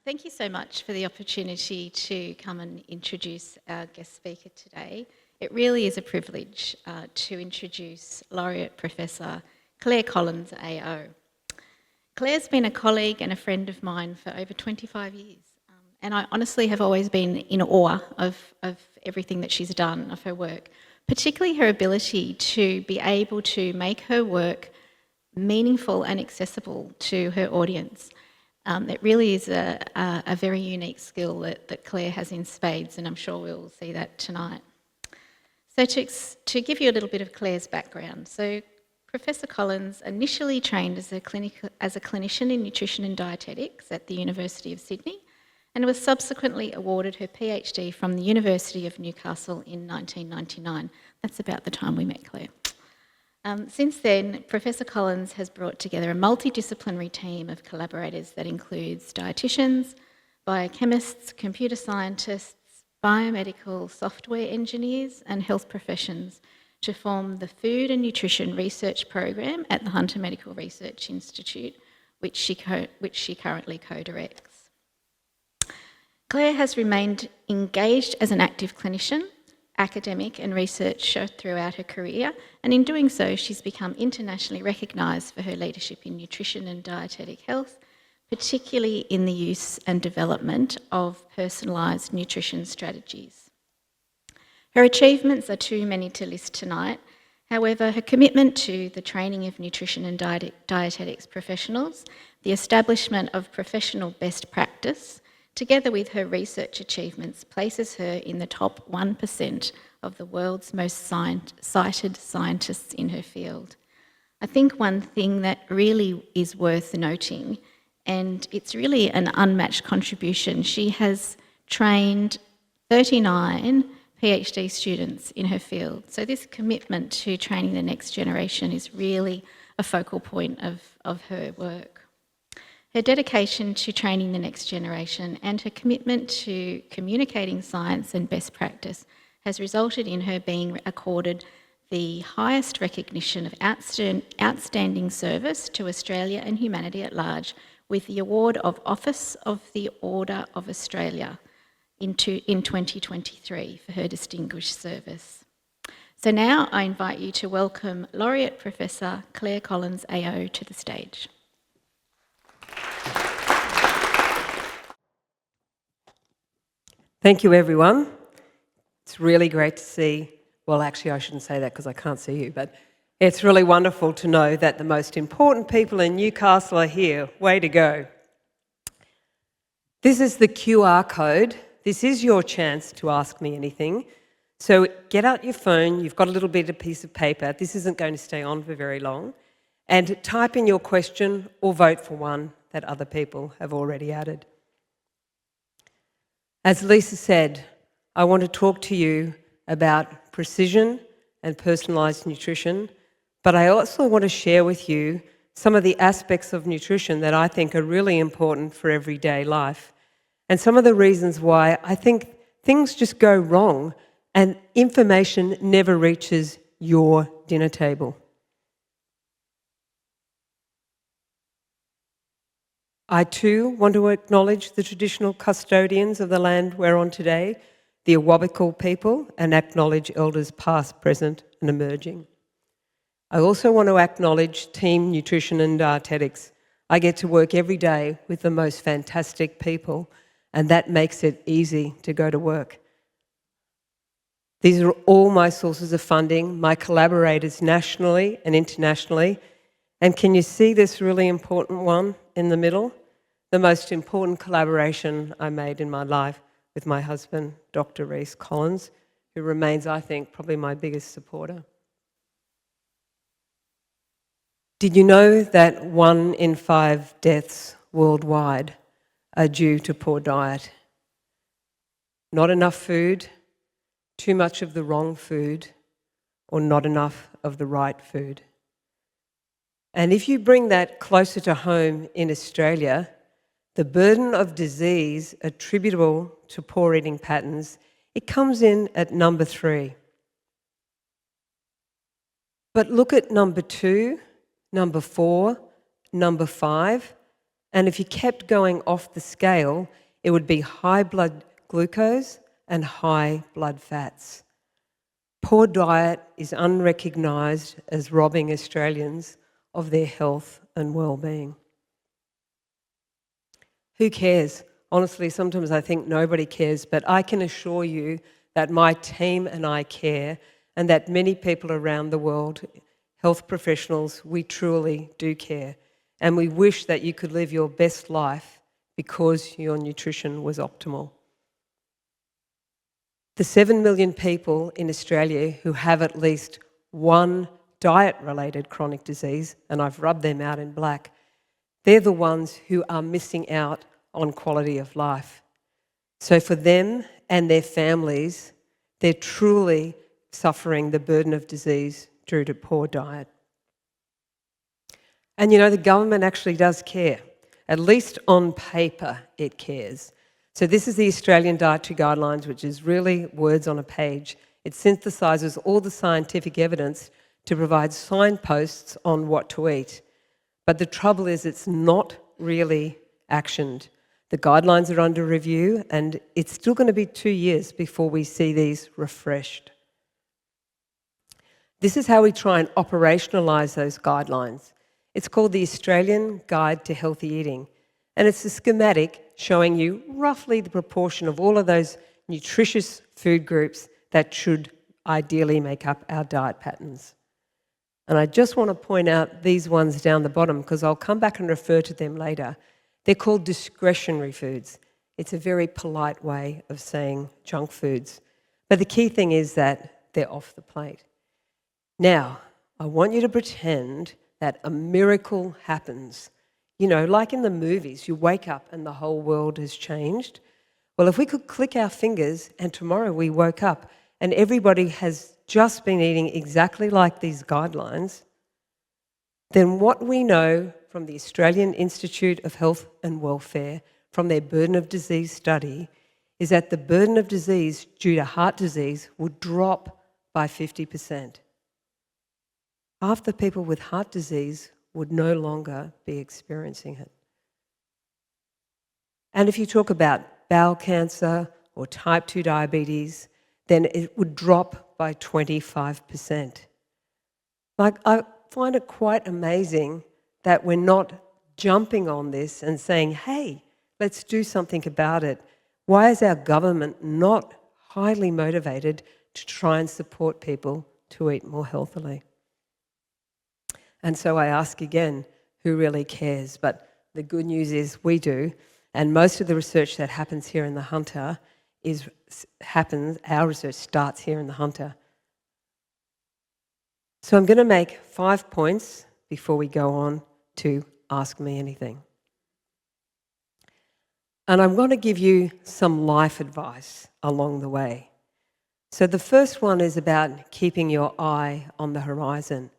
Thank you so much for the opportunity to come and introduce our guest speaker today. It really is a privilege to introduce Laureate Professor Clare Collins, AO. Clare's been a colleague and a friend of mine for over 25 years, and I honestly have always been in awe of everything that she's done, of her work, particularly her ability to be able to make her work meaningful and accessible to her audience. It really is a very unique skill that Clare has in spades, and I'm sure we'll see that tonight. So to give you a little bit of Clare's background, so Professor Collins initially trained as a clinician in nutrition and dietetics at the University of Sydney, and was subsequently awarded her PhD from the University of Newcastle in 1999. That's about the time we met Clare. Since then, Professor Collins has brought together a multidisciplinary team of collaborators that includes dietitians, biochemists, computer scientists, biomedical software engineers and health professions to form the Food and Nutrition Research Program at the Hunter Medical Research Institute, which she currently co-directs. Clare has remained engaged as an active clinician, academic and researcher throughout her career, and in doing so she's become internationally recognised for her leadership in nutrition and dietetic health, particularly in the use and development of personalised nutrition strategies. Her achievements are too many to list tonight. However, her commitment to the training of nutrition and dietetics professionals, the establishment of professional best practice, together with her research achievements, places her in the top 1% of the world's most cited scientists in her field. I think one thing that really is worth noting, and it's really an unmatched contribution, she has trained 39 PhD students in her field. So this commitment to training the next generation is really a focal point of her work. Her dedication to training the next generation and her commitment to communicating science and best practice has resulted in her being accorded the highest recognition of outstanding service to Australia and humanity at large, with the award of Office of the Order of Australia in 2023 for her distinguished service. So now I invite you to welcome Laureate Professor Clare Collins, AO, to the stage. Thank you, everyone. It's really great to see, well, actually I shouldn't say that because I can't see you, but it's really wonderful to know that the most important people in Newcastle are here. Way to go. This is the QR code. This is your chance to ask me anything. So get out your phone, you've got a little bit of piece of paper. This isn't going to stay on for very long. And type in your question or vote for one that other people have already added. As Lisa said, I want to talk to you about precision and personalised nutrition, but I also want to share with you some of the aspects of nutrition that I think are really important for everyday life, and some of the reasons why I think things just go wrong and information never reaches your dinner table. I too want to acknowledge the traditional custodians of the land we're on today, the Awabakal people, and acknowledge elders past, present and emerging. I also want to acknowledge Team Nutrition and Dietetics. I get to work every day with the most fantastic people, and that makes it easy to go to work. These are all my sources of funding, my collaborators nationally and internationally. And can you see this really important one in the middle? The most important collaboration I made in my life with my husband, Dr. Rhys Collins, who remains, I think, probably my biggest supporter. Did you know that 1 in 5 deaths worldwide are due to poor diet? Not enough food, too much of the wrong food, or not enough of the right food. And if you bring that closer to home in Australia, the burden of disease attributable to poor eating patterns, it comes in at number 3. But look at number 2, number 4, number 5, And if you kept going off the scale, it would be high blood glucose and high blood fats. Poor diet is unrecognised as robbing Australians of their health and well-being. Who cares? Honestly, sometimes I think nobody cares, but I can assure you that my team and I care, and that many people around the world, health professionals, we truly do care. And we wish that you could live your best life because your nutrition was optimal. The 7 million people in Australia who have at least one diet-related chronic disease, and I've rubbed them out in black, they're the ones who are missing out on quality of life. So for them and their families, they're truly suffering the burden of disease due to poor diet. And you know, the government actually does care. At least on paper, it cares. So this is the Australian Dietary Guidelines, which is really words on a page. It synthesises all the scientific evidence to provide signposts on what to eat. But the trouble is it's not really actioned. The guidelines are under review, and it's still going to be 2 years before we see these refreshed. This is how we try and operationalise those guidelines. It's called the Australian Guide to Healthy Eating, and it's a schematic showing you roughly the proportion of all of those nutritious food groups that should ideally make up our diet patterns. And I just want to point out these ones down the bottom because I'll come back and refer to them later. They're called discretionary foods. It's a very polite way of saying junk foods. But the key thing is that they're off the plate. Now, I want you to pretend that a miracle happens. You know, like in the movies, you wake up and the whole world has changed. Well, if we could click our fingers and tomorrow we woke up and everybody has just been eating exactly like these guidelines, then what we know from the Australian Institute of Health and Welfare, from their burden of disease study, is that the burden of disease due to heart disease would drop by 50%. Half the people with heart disease would no longer be experiencing it. And if you talk about bowel cancer or type 2 diabetes, then it would drop by 25%. Like, I find it quite amazing that we're not jumping on this and saying, hey, let's do something about it. Why is our government not highly motivated to try and support people to eat more healthily? And so I ask again, who really cares? But the good news is we do. And most of the research that happens here in the Hunter our research starts here in the Hunter. So I'm going to make 5 points before we go on to Ask Me Anything. And I'm going to give you some life advice along the way. So the first one is about keeping your eye on the horizon,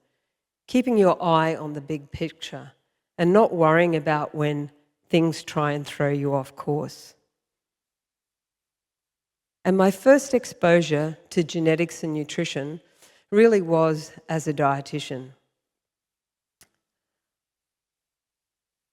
keeping your eye on the big picture and not worrying about when things try and throw you off course. And my first exposure to genetics and nutrition really was as a dietitian.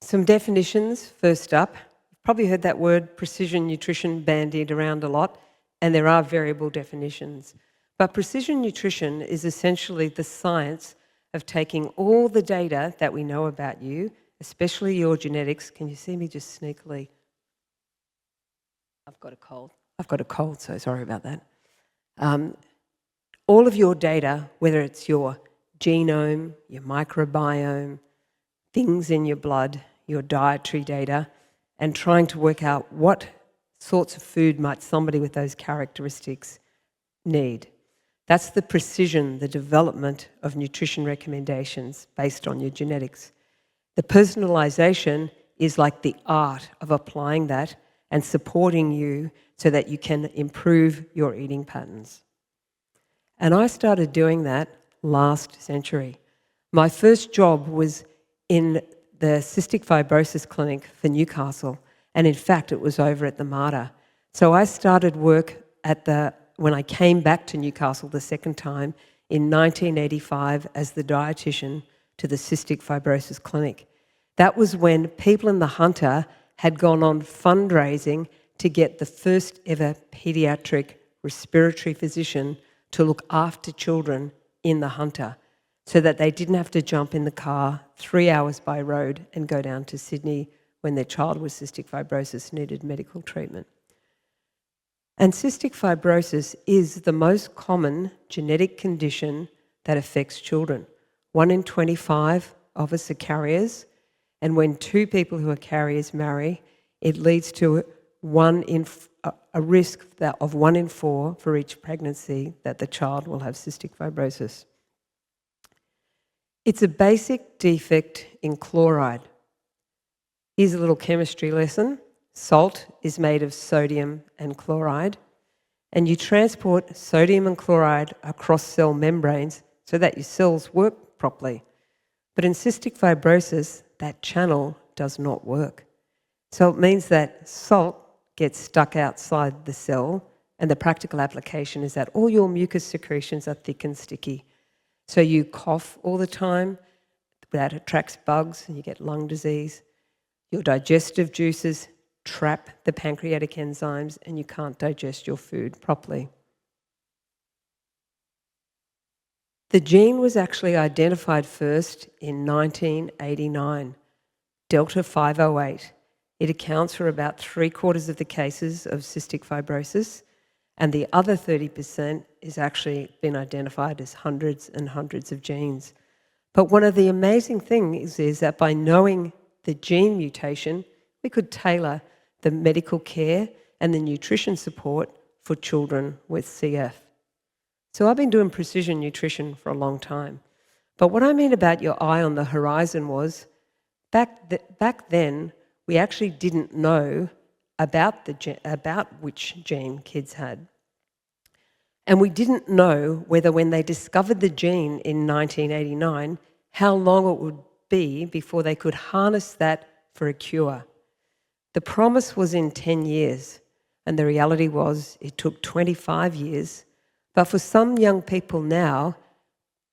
Some definitions, first up. You've probably heard that word precision nutrition bandied around a lot, and there are variable definitions. But precision nutrition is essentially the science of taking all the data that we know about you, especially your genetics. Can you see me just sneakily? I've got a cold, so sorry about that. All of your data, whether it's your genome, your microbiome, things in your blood, your dietary data, and trying to work out what sorts of food might somebody with those characteristics need. That's the precision, the development of nutrition recommendations based on your genetics. The personalisation is like the art of applying that and supporting you so that you can improve your eating patterns. And I started doing that last century. My first job was in the Cystic fibrosis clinic for Newcastle, and in fact it was over at the Mater. So I started work when I came back to Newcastle the second time in 1985 as the dietitian to the Cystic fibrosis clinic. That was when people in the Hunter had gone on fundraising to get the first ever paediatric respiratory physician to look after children in the Hunter, so that they didn't have to jump in the car 3 hours by road and go down to Sydney when their child with cystic fibrosis needed medical treatment. And cystic fibrosis is the most common genetic condition that affects children. 1 in 25 of us are carriers, and when 2 people who are carriers marry, it leads to a risk of 1 in 4 for each pregnancy that the child will have cystic fibrosis. It's a basic defect in chloride. Here's a little chemistry lesson. Salt is made of sodium and chloride, and you transport sodium and chloride across cell membranes so that your cells work properly. But in cystic fibrosis, that channel does not work. So it means that salt gets stuck outside the cell, and the practical application is that all your mucus secretions are thick and sticky. So you cough all the time, that attracts bugs and you get lung disease. Your digestive juices trap the pancreatic enzymes and you can't digest your food properly. The gene was actually identified first in 1989, Delta 508. It accounts for about 3/4 of the cases of cystic fibrosis, and the other 30% is actually been identified as hundreds and hundreds of genes. But one of the amazing things is that by knowing the gene mutation, we could tailor the medical care and the nutrition support for children with CF. So I've been doing precision nutrition for a long time. But what I mean about your eye on the horizon was, back then, we actually didn't know about which gene kids had. And we didn't know whether when they discovered the gene in 1989, how long it would be before they could harness that for a cure. The promise was in 10 years, and the reality was it took 25 years. But for some young people now,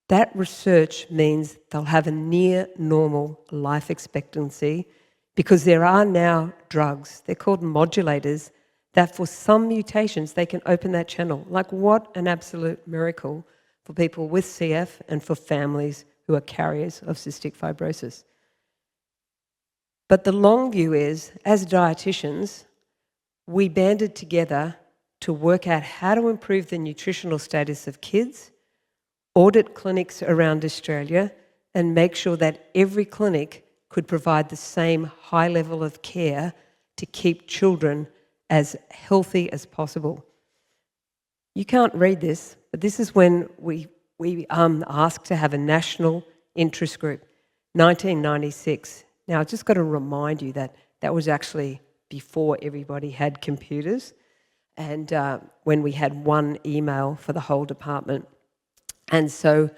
that research means they'll have a near normal life expectancy, because there are now drugs, they're called modulators, that for some mutations they can open that channel. Like, what an absolute miracle for people with CF and for families who are carriers of cystic fibrosis. But the long view is, as dietitians, we banded together to work out how to improve the nutritional status of kids, audit clinics around Australia, and make sure that every clinic could provide the same high level of care to keep children as healthy as possible. You can't read this, but this is when we asked to have a national interest group, 1996. Now, I've just got to remind you that that was actually before everybody had computers, and when we had one email for the whole department. And so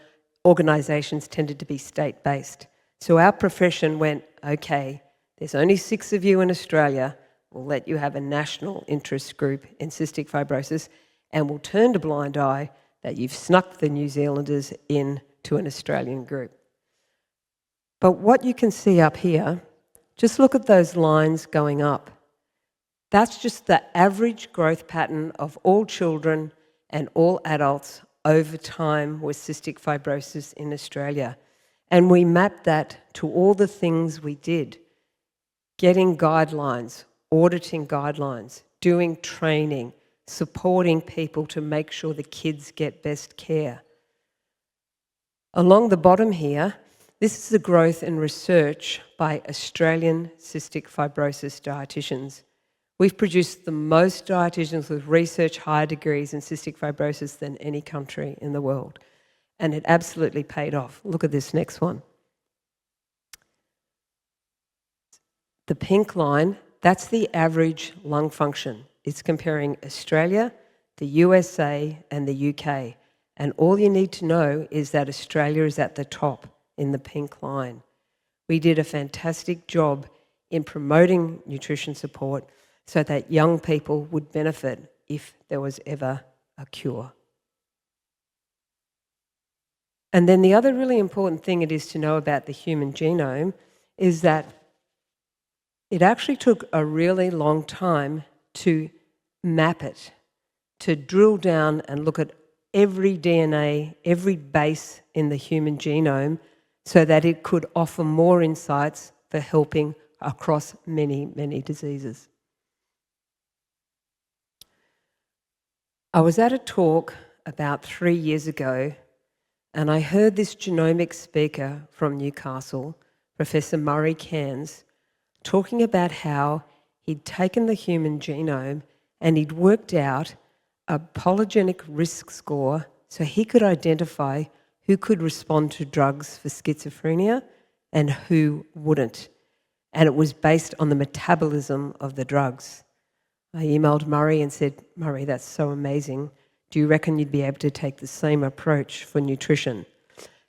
organisations tended to be state-based. So our profession went, okay, there's only 6 of you in Australia, we'll let you have a national interest group in cystic fibrosis, and we'll turn a blind eye that you've snuck the New Zealanders in to an Australian group. But what you can see up here, just look at those lines going up. That's just the average growth pattern of all children and all adults over time with cystic fibrosis in Australia. And we mapped that to all the things we did: getting guidelines, auditing guidelines, doing training, supporting people to make sure the kids get best care. Along the bottom here, this is the growth in research by Australian cystic fibrosis dietitians. We've produced the most dietitians with research higher degrees in cystic fibrosis than any country in the world. And it absolutely paid off. Look at this next one. The pink line, that's the average lung function. It's comparing Australia, the USA, and the UK. And all you need to know is that Australia is at the top in the pink line. We did a fantastic job in promoting nutrition support so that young people would benefit if there was ever a cure. And then the other really important thing it is to know about the human genome is that it actually took a really long time to map it, to drill down and look at every DNA, every base in the human genome, so that it could offer more insights for helping across many, many diseases. I was at a talk about 3 years ago, and I heard this genomics speaker from Newcastle, Professor Murray Cairns, talking about how he'd taken the human genome and he'd worked out a polygenic risk score so he could identify who could respond to drugs for schizophrenia and who wouldn't. And it was based on the metabolism of the drugs. I emailed Murray and said, Murray, that's so amazing. Do you reckon you'd be able to take the same approach for nutrition?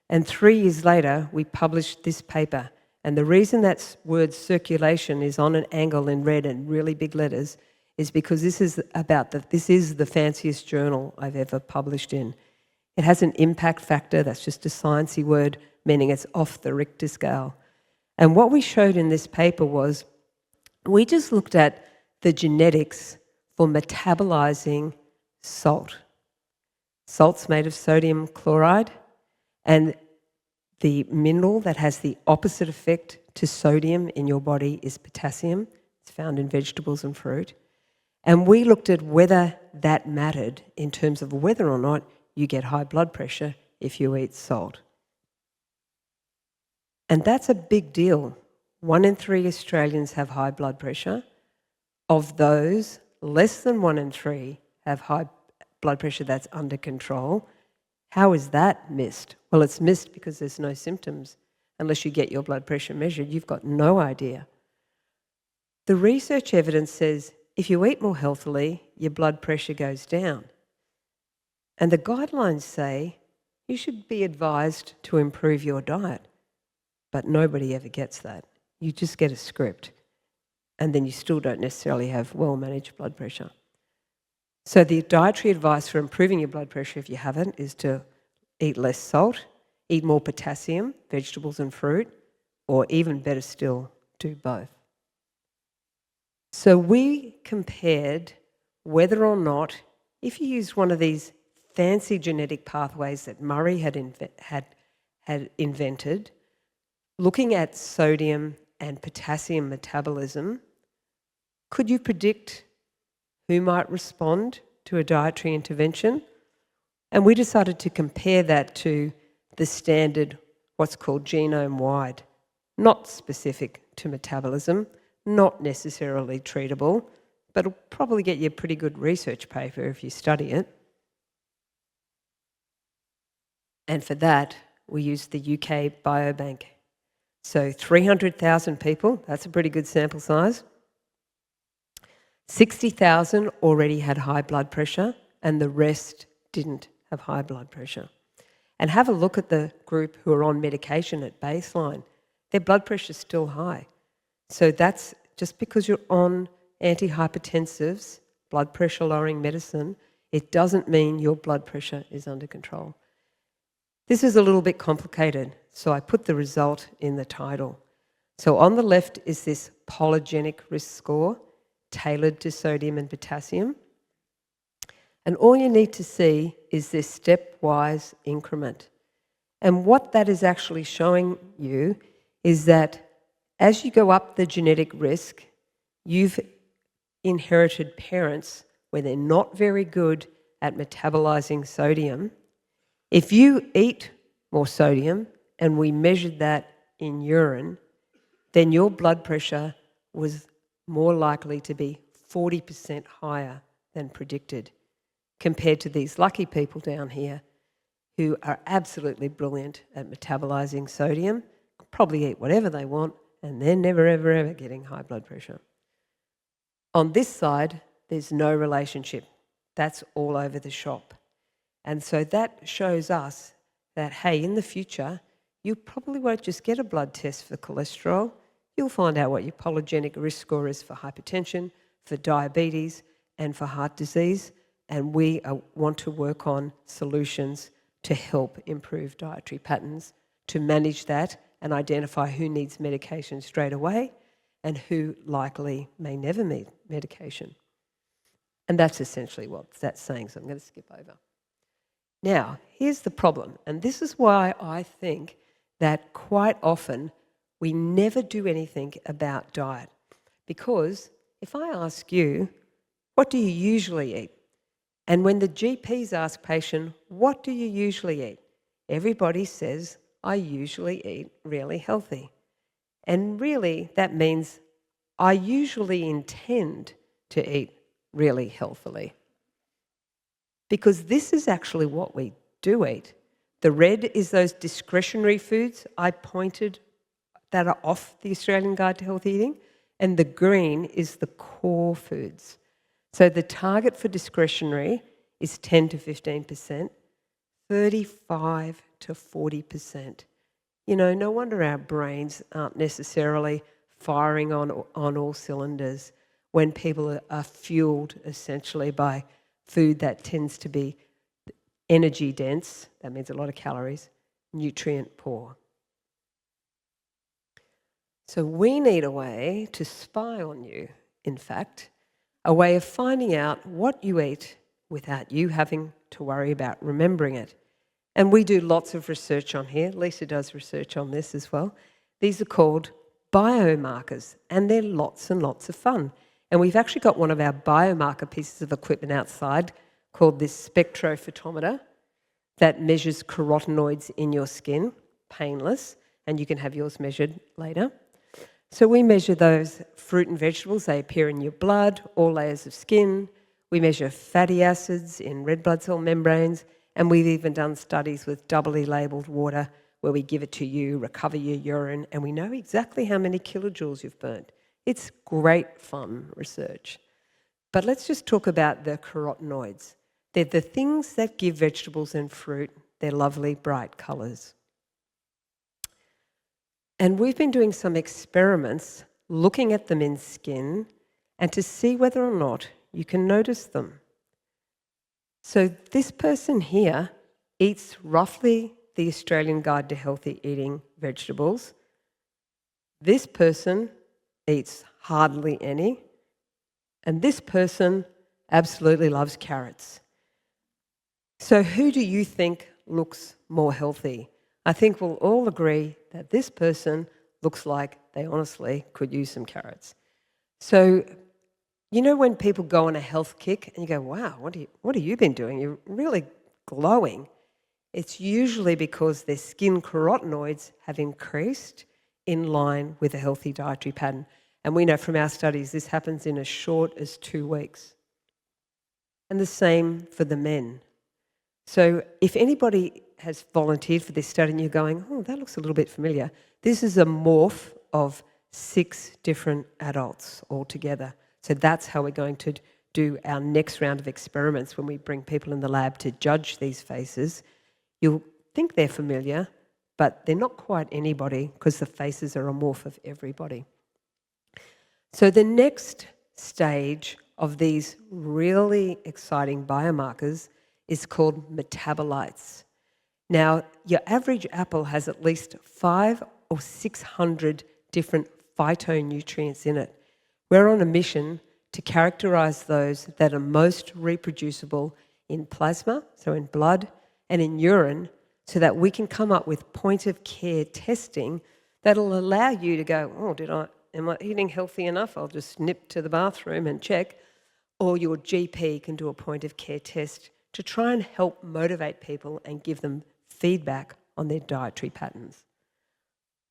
And 3 years later, we published this paper. And the reason that word circulation is on an angle in red and really big letters is because this is the fanciest journal I've ever published in. It has an impact factor, that's just a sciencey word, meaning it's off the Richter scale. And what we showed in this paper was we just looked at the genetics for metabolizing salt. Salt's made of sodium chloride, and the mineral that has the opposite effect to sodium in your body is potassium. It's found in vegetables and fruit. And we looked at whether that mattered in terms of whether or not you get high blood pressure if you eat salt. And that's a big deal. 1 in 3 Australians have high blood pressure. Of those, less than 1 in 3 have high blood pressure that's under control. How is that missed? Well, it's missed because there's no symptoms. Unless you get your blood pressure measured, you've got no idea. The research evidence says if you eat more healthily, your blood pressure goes down. And the guidelines say you should be advised to improve your diet. But nobody ever gets that. You just get a script, and then you still don't necessarily have well-managed blood pressure. So the dietary advice for improving your blood pressure, if you haven't, is to eat less salt, eat more potassium, vegetables and fruit, or even better still, do both. So we compared whether or not, if you use one of these fancy genetic pathways that Murray had invented, looking at sodium and potassium metabolism, could you predict who might respond to a dietary intervention? And we decided to compare that to the standard, what's called genome-wide, not specific to metabolism, not necessarily treatable, but it'll probably get you a pretty good research paper if you study it. And for that, we used the UK Biobank. So 300,000 people, that's a pretty good sample size. 60,000 already had high blood pressure, and the rest didn't have high blood pressure. And have a look at the group who are on medication at baseline. Their blood pressure is still high. So that's just because you're on antihypertensives, blood pressure lowering medicine, it doesn't mean your blood pressure is under control. This is a little bit complicated, so I put the result in the title. So on the left is this polygenic risk score, tailored to sodium and potassium. And all you need to see is this stepwise increment. And what that is actually showing you is that as you go up the genetic risk, you've inherited parents where they're not very good at metabolizing sodium. If you eat more sodium, and we measured that in urine, then your blood pressure was more likely to be 40% higher than predicted, compared to these lucky people down here who are absolutely brilliant at metabolizing sodium, probably eat whatever they want, and they're never, ever, ever getting high blood pressure. On this side, there's no relationship. That's all over the shop. And so that shows us that, hey, in the future, you probably won't just get a blood test for cholesterol. You'll find out what your polygenic risk score is for hypertension, for diabetes, and for heart disease. And we want to work on solutions to help improve dietary patterns, to manage that and identify who needs medication straight away and who likely may never need medication. And that's essentially what that's saying, so I'm going to skip over. Now, here's the problem, and this is why I think that quite often we never do anything about diet. Because if I ask you, what do you usually eat? And when the GPs ask patient, what do you usually eat? Everybody says, I usually eat really healthy. And really, that means I usually intend to eat really healthily. Because this is actually what we do eat. The red is those discretionary foods I pointed that are off the Australian Guide to Healthy Eating, and the green is the core foods. So the target for discretionary is 10 to 15%, 35 to 40%. You know, no wonder our brains aren't necessarily firing on all cylinders when people are fueled essentially by food that tends to be energy dense, that means a lot of calories, nutrient poor. So we need a way to spy on you, in fact, a way of finding out what you eat without you having to worry about remembering it. And we do lots of research on here. Lisa does research on this as well. These are called biomarkers, and they're lots and lots of fun. And we've actually got one of our biomarker pieces of equipment outside called this spectrophotometer that measures carotenoids in your skin, painless, and you can have yours measured later. So we measure those fruit and vegetables. They appear in your blood, all layers of skin. We measure fatty acids in red blood cell membranes, and we've even done studies with doubly labelled water where we give it to you, recover your urine, and we know exactly how many kilojoules you've burnt. It's great fun research. But let's just talk about the carotenoids. They're the things that give vegetables and fruit their lovely bright colours. And we've been doing some experiments looking at them in skin and to see whether or not you can notice them. So this person here eats roughly the Australian Guide to Healthy Eating vegetables. This person eats hardly any. And this person absolutely loves carrots. So who do you think looks more healthy? I think we'll all agree that this person looks like they honestly could use some carrots. So, you know when people go on a health kick and you go, wow, what have you been doing? You're really glowing. It's usually because their skin carotenoids have increased in line with a healthy dietary pattern. And we know from our studies this happens in as short as 2 weeks. And the same for the men. So if anybody has volunteered for this study and you're going, oh, that looks a little bit familiar, this is a morph of 6 different adults altogether. So that's how we're going to do our next round of experiments when we bring people in the lab to judge these faces. You'll think they're familiar, but they're not quite anybody because the faces are a morph of everybody. So the next stage of these really exciting biomarkers is called metabolites. Now, your average apple has at least 500 or 600 different phytonutrients in it. We're on a mission to characterise those that are most reproducible in plasma, so in blood, and in urine, so that we can come up with point-of-care testing that'll allow you to go, oh, am I eating healthy enough? I'll just nip to the bathroom and check. Or your GP can do a point-of-care test to try and help motivate people and give them feedback on their dietary patterns.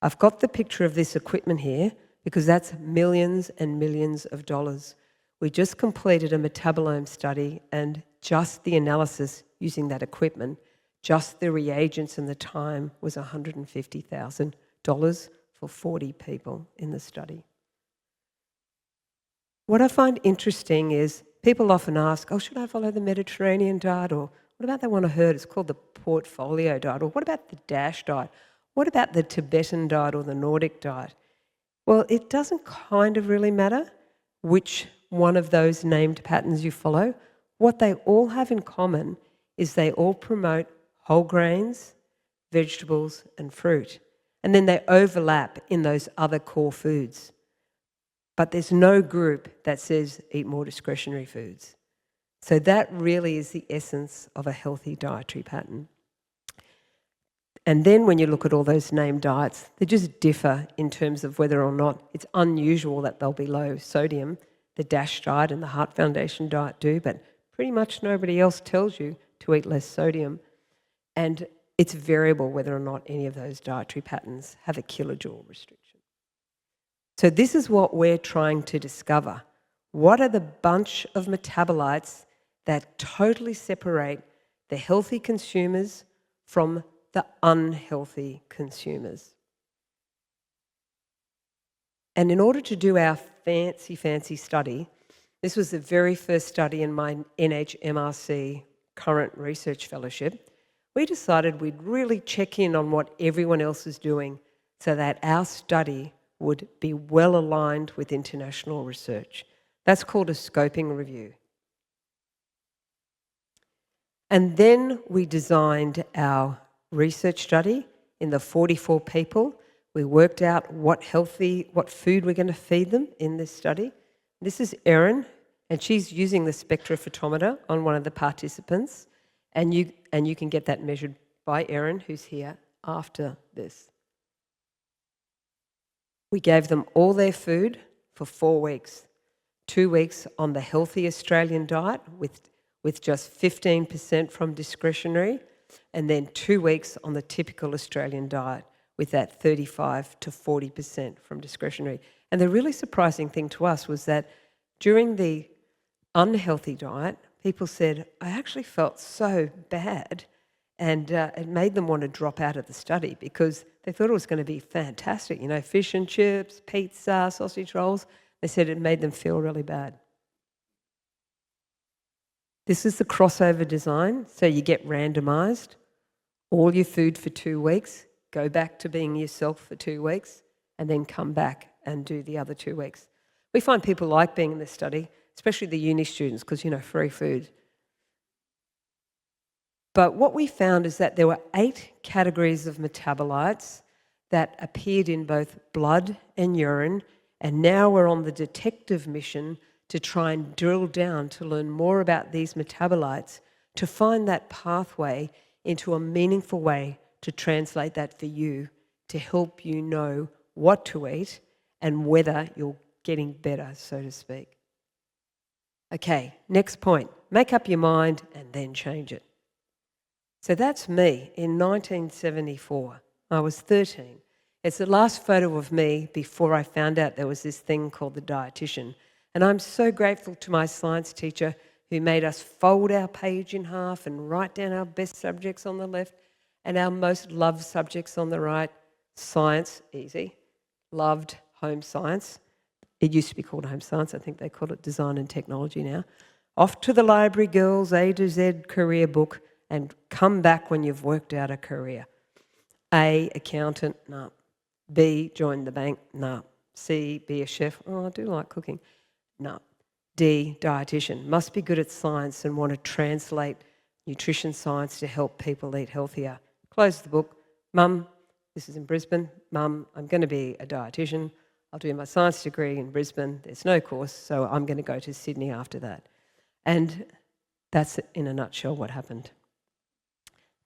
I've got the picture of this equipment here because that's millions and millions of dollars. We just completed a metabolome study, and just the analysis using that equipment, just the reagents and the time, was $150,000 for 40 people in the study. What I find interesting is people often ask, oh, should I follow the Mediterranean diet? Or what about that one I heard? It's called the portfolio diet. Or what about the DASH diet? What about the Tibetan diet or the Nordic diet? Well, it doesn't kind of really matter which one of those named patterns you follow. What they all have in common is they all promote whole grains, vegetables and fruit. And then they overlap in those other core foods. But there's no group that says eat more discretionary foods. So that really is the essence of a healthy dietary pattern. And then when you look at all those named diets, they just differ in terms of whether or not it's unusual that they'll be low sodium. The DASH diet and the Heart Foundation diet do, but pretty much nobody else tells you to eat less sodium. And it's variable whether or not any of those dietary patterns have a kilojoule restriction. So this is what we're trying to discover. What are the bunch of metabolites that totally separate the healthy consumers from the unhealthy consumers? And in order to do our fancy study, this was the very first study in my NHMRC current research fellowship, we decided we'd really check in on what everyone else is doing so that our study would be well aligned with international research. That's called a scoping review. And then we designed our research study in the 44 people. We worked out what food we're going to feed them in this study. This is Erin, and she's using the spectrophotometer on one of the participants, and you can get that measured by Erin, who's here after this. We gave them all their food for 4 weeks. 2 weeks on the healthy Australian diet with just 15% from discretionary, and then 2 weeks on the typical Australian diet with that 35 to 40% from discretionary. And the really surprising thing to us was that during the unhealthy diet, people said, I actually felt so bad, and it made them want to drop out of the study because they thought it was going to be fantastic, fish and chips, pizza, sausage rolls. They said it made them feel really bad. This is the crossover design, so you get randomised, all your food for 2 weeks, go back to being yourself for 2 weeks, and then come back and do the other 2 weeks. We find people like being in this study, especially the uni students, because, free food. But what we found is that there were 8 categories of metabolites that appeared in both blood and urine, and now we're on the detective mission to try and drill down to learn more about these metabolites, to find that pathway into a meaningful way to translate that for you, to help you know what to eat and whether you're getting better, so to speak. Okay, next point. Make up your mind and then change it. So that's me in 1974. I was 13. It's the last photo of me before I found out there was this thing called the dietitian. And I'm so grateful to my science teacher who made us fold our page in half and write down our best subjects on the left and our most loved subjects on the right. Science, easy. Loved home science. It used to be called home science. I think they call it design and technology now. Off to the library, girls, A to Z career book, and come back when you've worked out a career. A, accountant, no. B, join the bank, no. C, be a chef. Oh, I do like cooking. No. D, dietitian. Must be good at science and want to translate nutrition science to help people eat healthier. Close the book. Mum, this is in Brisbane. Mum, I'm going to be a dietitian. I'll do my science degree in Brisbane. There's no course, so I'm going to go to Sydney after that. And that's, in a nutshell, what happened.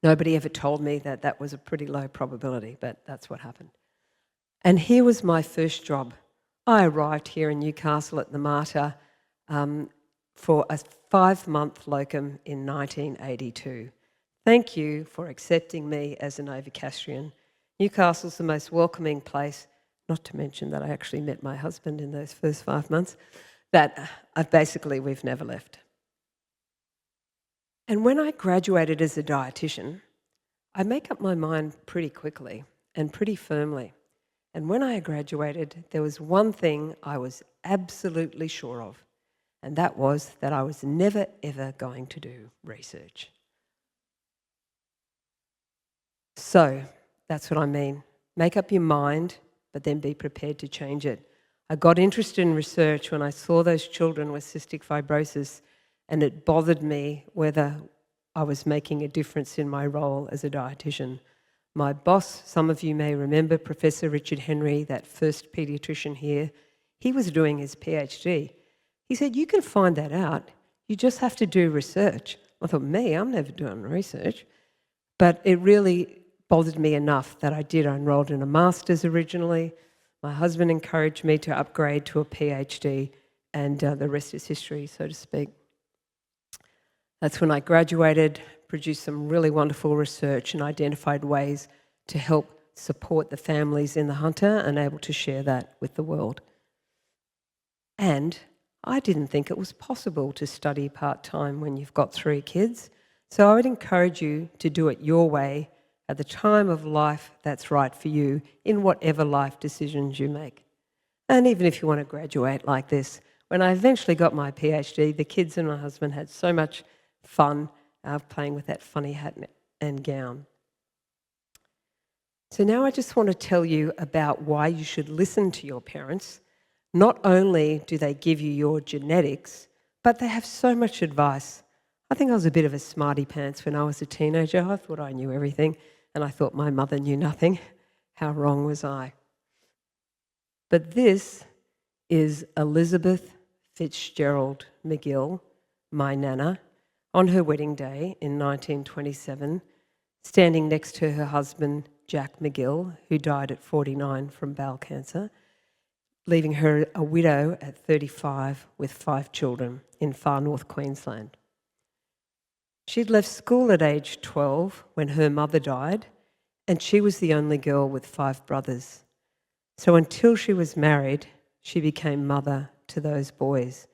Nobody ever told me that that was a pretty low probability, but that's what happened. And here was my first job. I arrived here in Newcastle at the Mater for a 5-month locum in 1982. Thank you for accepting me as an Novocastrian. Newcastle's the most welcoming place, not to mention that I actually met my husband in those first 5 months, that we've never left. And when I graduated as a dietitian, I make up my mind pretty quickly and pretty firmly. And when I graduated, there was one thing I was absolutely sure of, and that was that I was never, ever going to do research. So that's what I mean. Make up your mind, but then be prepared to change it. I got interested in research when I saw those children with cystic fibrosis, and it bothered me whether I was making a difference in my role as a dietitian. My boss, some of you may remember Professor Richard Henry, that first paediatrician here, he was doing his PhD. He said, you can find that out. You just have to do research. I thought, I'm never doing research. But it really bothered me enough that I did. I enrolled in a master's originally. My husband encouraged me to upgrade to a PhD, and the rest is history, so to speak. That's when I graduated, produced some really wonderful research and identified ways to help support the families in the Hunter and able to share that with the world. And I didn't think it was possible to study part-time when you've got 3 kids, so I would encourage you to do it your way at the time of life that's right for you in whatever life decisions you make. And even if you want to graduate like this, when I eventually got my PhD, the kids and my husband had so much fun playing with that funny hat and gown. So now I just want to tell you about why you should listen to your parents. Not only do they give you your genetics, but they have so much advice. I think I was a bit of a smarty pants when I was a teenager. I thought I knew everything, and I thought my mother knew nothing. How wrong was I? But this is Elizabeth Fitzgerald McGill, my nana, on her wedding day in 1927, standing next to her husband, Jack McGill, who died at 49 from bowel cancer, leaving her a widow at 35 with 5 children in far north Queensland. She'd left school at age 12 when her mother died, and she was the only girl with 5 brothers. So until she was married, she became mother to those boys.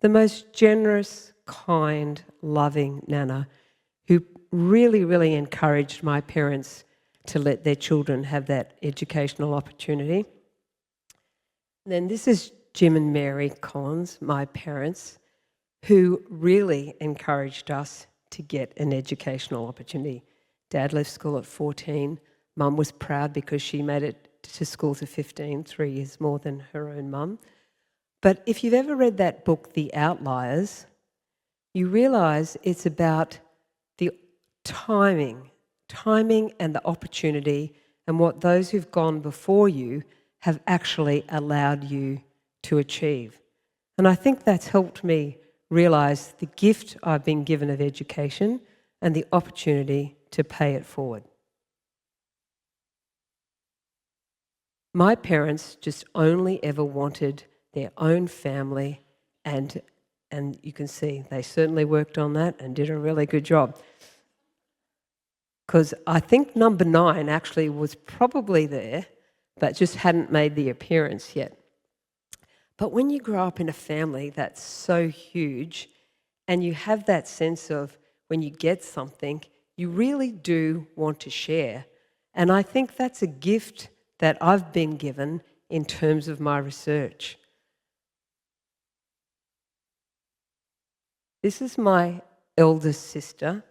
The most generous, kind, loving nana who really, really encouraged my parents to let their children have that educational opportunity. And then this is Jim and Mary Collins, my parents, who really encouraged us to get an educational opportunity. Dad left school at 14. Mum was proud because she made it to school to 15, 3 years more than her own mum. But if you've ever read that book, The Outliers, you realise it's about the timing and the opportunity and what those who've gone before you have actually allowed you to achieve. And I think that's helped me realise the gift I've been given of education and the opportunity to pay it forward. My parents just only ever wanted their own family, and you can see they certainly worked on that and did a really good job. Because I think number 9 actually was probably there, but just hadn't made the appearance yet. But when you grow up in a family that's so huge and you have that sense of when you get something, you really do want to share. And I think that's a gift that I've been given in terms of my research. This is my eldest sister.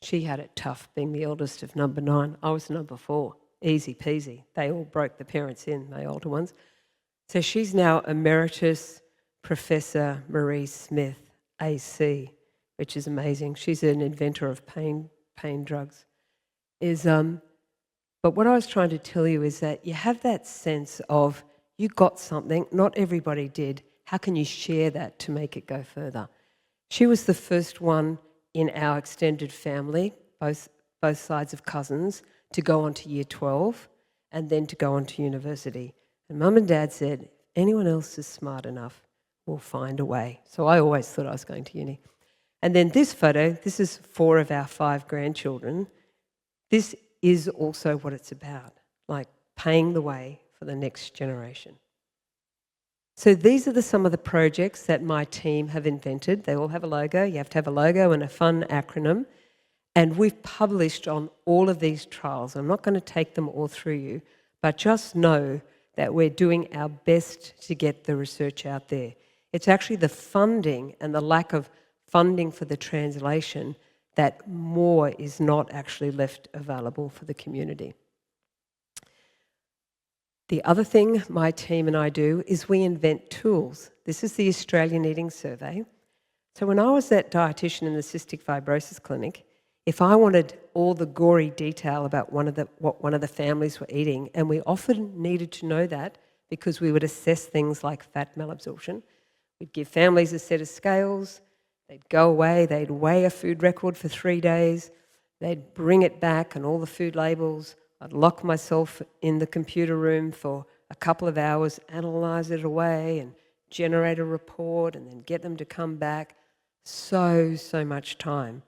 She had it tough being the eldest of number 9. I was number 4. Easy peasy. They all broke the parents in, my older ones. So she's now Emeritus Professor Marie Smith, AC, which is amazing. She's an inventor of pain drugs. But what I was trying to tell you is that you have that sense of you got something, not everybody did. How can you share that to make it go further? She was the first one in our extended family, both sides of cousins, to go on to year 12 and then to go on to university. And Mum and Dad said, if anyone else is smart enough, we'll find a way. So I always thought I was going to uni. And then this photo, this is 4 of our 5 grandchildren. This is also what it's about, like paying the way for the next generation. So these are some of the projects that my team have invented. They all have a logo. You have to have a logo and a fun acronym. And we've published on all of these trials. I'm not going to take them all through you, but just know that we're doing our best to get the research out there. It's actually the funding and the lack of funding for the translation that more is not actually left available for the community. The other thing my team and I do is we invent tools. This is the Australian Eating Survey. So when I was that dietitian in the cystic fibrosis clinic, If I wanted all the gory detail about what one of the families were eating, and we often needed to know that because we would assess things like fat malabsorption, we'd give families a set of scales, they'd go away, they'd weigh a food record for 3 days, they'd bring it back and all the food labels, I'd lock myself in the computer room for a couple of hours, analyse it away and generate a report and then get them to come back. So much time.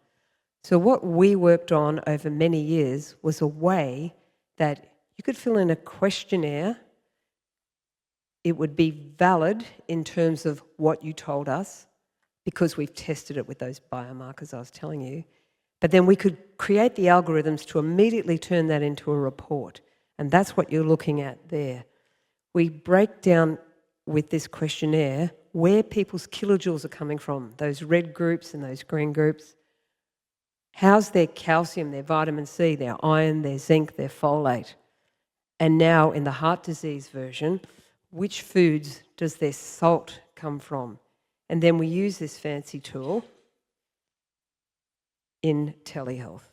So what we worked on over many years was a way that you could fill in a questionnaire. It would be valid in terms of what you told us because we've tested it with those biomarkers I was telling you. But then we could create the algorithms to immediately turn that into a report. And that's what you're looking at there. We break down with this questionnaire where people's kilojoules are coming from, those red groups and those green groups. How's their calcium, their vitamin C, their iron, their zinc, their folate? And now in the heart disease version, which foods does their salt come from? And then we use this fancy tool in telehealth.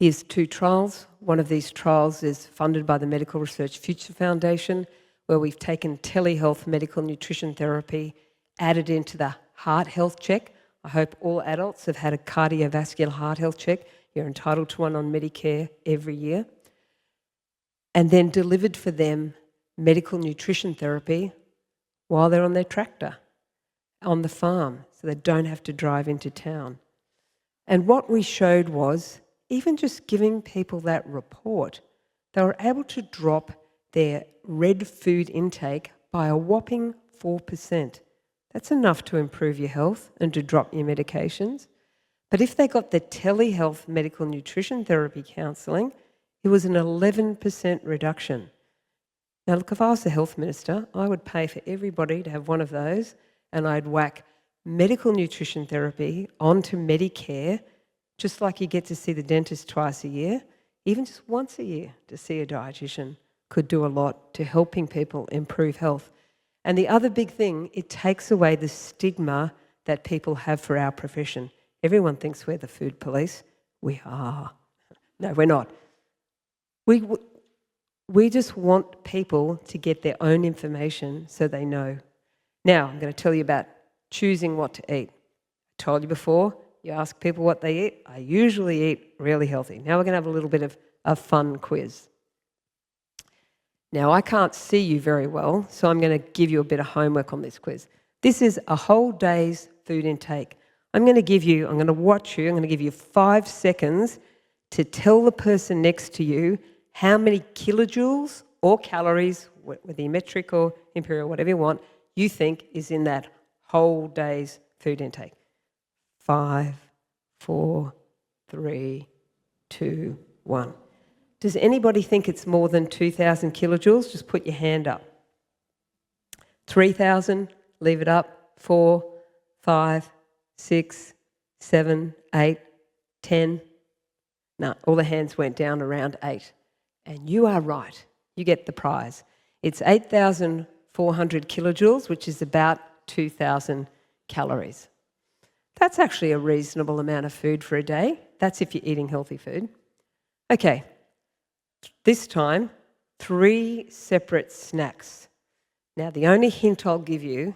Here's 2 trials. One of these trials is funded by the Medical Research Future Foundation, where we've taken telehealth medical nutrition therapy, added into the heart health check. I hope all adults have had a cardiovascular heart health check. You're entitled to one on Medicare every year. And then delivered for them medical nutrition therapy while they're on their tractor, on the farm, so they don't have to drive into town. And what we showed was, even just giving people that report, they were able to drop their red food intake by a whopping 4%. That's enough to improve your health and to drop your medications. But if they got the telehealth medical nutrition therapy counselling, it was an 11% reduction. Now look, if I was the health minister, I would pay for everybody to have one of those, and I'd whack medical nutrition therapy onto Medicare, just like you get to see the dentist twice a year. Even just once a year to see a dietitian could do a lot to helping people improve health. And the other big thing, it takes away the stigma that people have for our profession. Everyone thinks we're the food police. We are. No, we're not. We just want people to get their own information so they know. Now, I'm going to tell you about choosing what to eat. I told you before, you ask people what they eat. I usually eat really healthy. Now we're going to have a little bit of a fun quiz. Now, I can't see you very well, so I'm going to give you a bit of homework on this quiz. This is a whole day's food intake. I'm going to watch you, I'm going to give you 5 seconds to tell the person next to you how many kilojoules or calories, whether you metric or imperial, whatever you want, you think is in that whole day's food intake. 5, 4, 3, 2, 1. Does anybody think it's more than 2,000 kilojoules? Just put your hand up. 3,000, leave it up. 4, 5, 6, 7, 8, 10. No, all the hands went down around 8. And you are right. You get the prize. It's 8,400 kilojoules, which is about 2,000 calories. That's actually a reasonable amount of food for a day. That's if you're eating healthy food. Okay. This time, 3 separate snacks. Now, the only hint I'll give you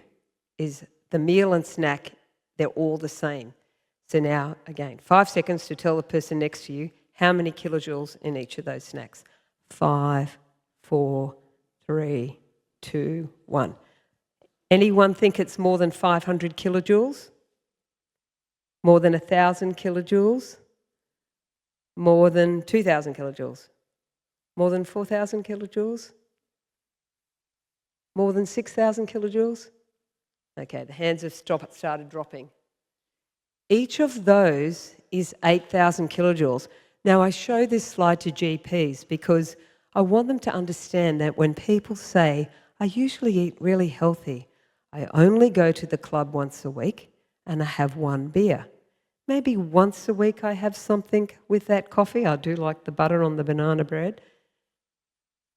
is the meal and snack, they're all the same. So now, again, 5 seconds to tell the person next to you how many kilojoules in each of those snacks. 5, 4, 3, 2, 1. Anyone think it's more than 500 kilojoules? More than 1,000 kilojoules? More than 2,000 kilojoules? More than 4,000 kilojoules? More than 6,000 kilojoules? Okay, the hands have started dropping. Each of those is 8,000 kilojoules. Now, I show this slide to GPs because I want them to understand that when people say, I usually eat really healthy, I only go to the club once a week and I have 1 beer. Maybe once a week I have something with that coffee. I do like the butter on the banana bread.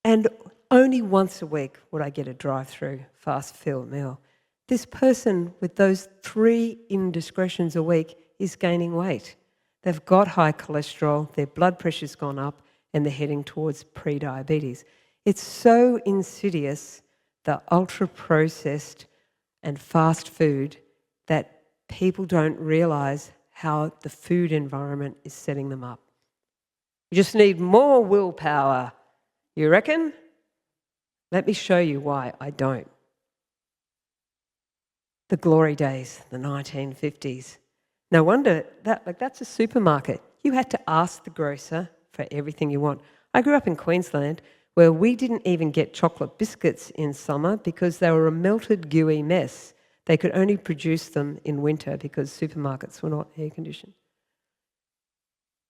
And only once a week would I get a drive-through fast food meal. This person with those 3 indiscretions a week is gaining weight. They've got high cholesterol, their blood pressure's gone up, and they're heading towards pre-diabetes. It's so insidious, the ultra-processed and fast food, that people don't realise how the food environment is setting them up. You just need more willpower. You reckon? Let me show you why I don't. The glory days, the 1950s. No wonder that's a supermarket. You had to ask the grocer for everything you want. I grew up in Queensland where we didn't even get chocolate biscuits in summer because they were a melted, gooey mess. They could only produce them in winter because supermarkets were not air conditioned.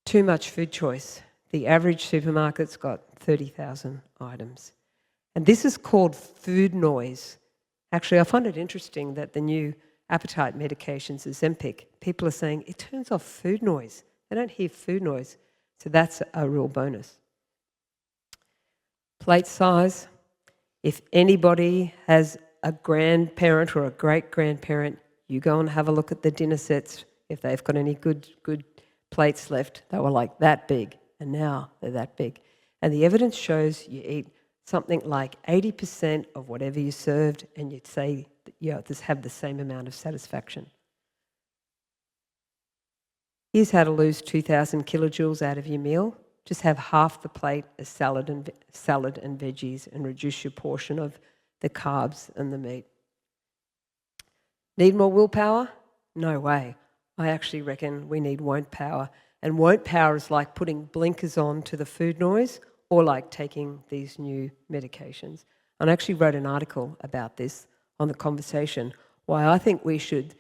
Too much food choice. The average supermarket's got 30,000 items. And this is called food noise. Actually, I find it interesting that the new appetite medications, Ozempic, people are saying it turns off food noise. They don't hear food noise. So that's a real bonus. Plate size. If anybody has a grandparent or a great-grandparent, you go and have a look at the dinner sets. If they've got any good plates left, they were like that big, and now they're that big. And the evidence shows you eat something like 80% of whatever you served, and you'd say, just have the same amount of satisfaction. Here's how to lose 2,000 kilojoules out of your meal. Just have half the plate as salad and veggies and reduce your portion of the carbs and the meat. Need more willpower? No way. I actually reckon we need won't power. And won't power is like putting blinkers on to the food noise or like taking these new medications. And I actually wrote an article about this on The Conversation, why I think we should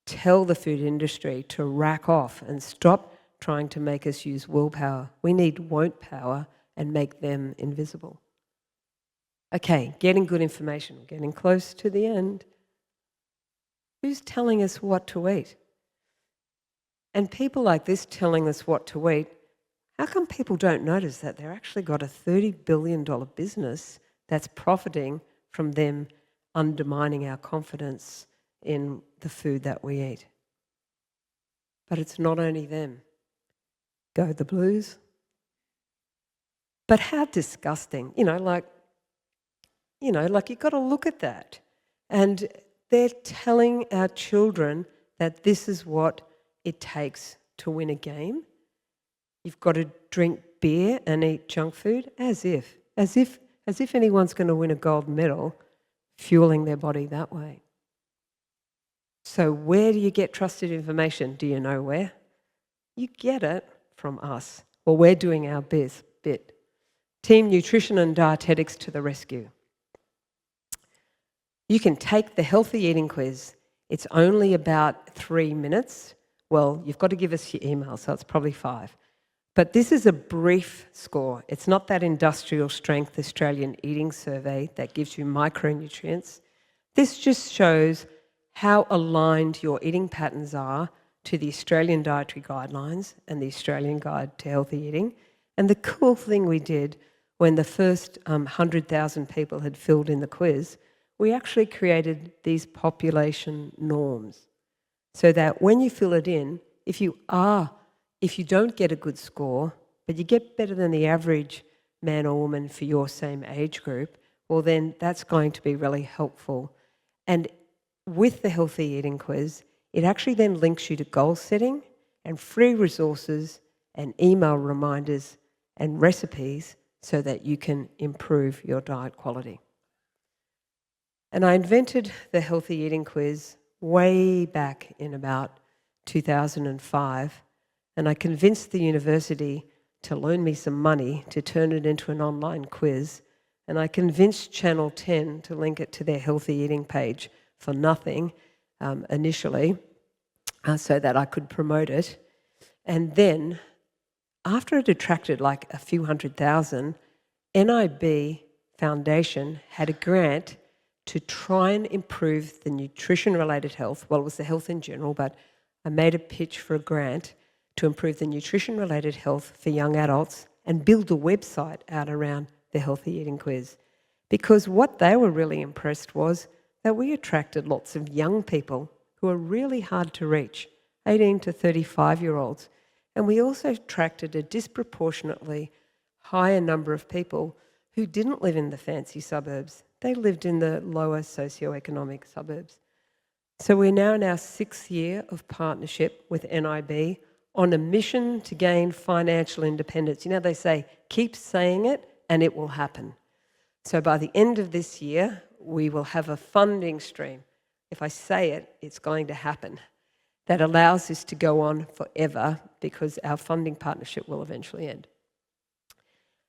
tell the food industry to rack off and stop trying to make us use willpower. We need won't power and make them invisible. Okay, getting good information. We're getting close to the end. Who's telling us what to eat? And people like this telling us what to eat, how come people don't notice that they're actually got a $30 billion business that's profiting from them undermining our confidence in the food that we eat? But it's not only them. Go the Blues. But how disgusting. Like you've got to look at that. And they're telling our children that this is what it takes to win a game. You've got to drink beer and eat junk food, as if anyone's going to win a gold medal fueling their body that way. So where do you get trusted information? Do you know where? You get it from us. Well, we're doing our bit. Team Nutrition and Dietetics to the rescue. You can take the healthy eating quiz. It's only about 3 minutes. Well, you've got to give us your email, so it's probably 5. But this is a brief score. It's not that industrial strength Australian eating survey that gives you micronutrients. This just shows how aligned your eating patterns are to the Australian Dietary Guidelines and the Australian Guide to Healthy Eating. And the cool thing we did when the first 100,000 people had filled in the quiz, we actually created these population norms so that when you fill it in, if you don't get a good score, but you get better than the average man or woman for your same age group, well then that's going to be really helpful. And with the healthy eating quiz, it actually then links you to goal setting and free resources and email reminders and recipes so that you can improve your diet quality. And I invented the healthy eating quiz way back in about 2005, and I convinced the university to loan me some money to turn it into an online quiz, and I convinced Channel 10 to link it to their healthy eating page for nothing initially, so that I could promote it. And then, after it attracted like a few 100,000, NIB Foundation had a grant to try and improve the nutrition-related health. Well, it was the health in general, but I made a pitch for a grant to improve the nutrition-related health for young adults and build a website out around the healthy eating quiz. Because what they were really impressed was that we attracted lots of young people who are really hard to reach. 18 to 35-year-olds. And we also attracted a disproportionately higher number of people who didn't live in the fancy suburbs. They lived in the lower socioeconomic suburbs. So we're now in our 6th year of partnership with NIB on a mission to gain financial independence. You know, they say, keep saying it and it will happen. So by the end of this year, we will have a funding stream. If I say it, it's going to happen. That allows this to go on forever because our funding partnership will eventually end.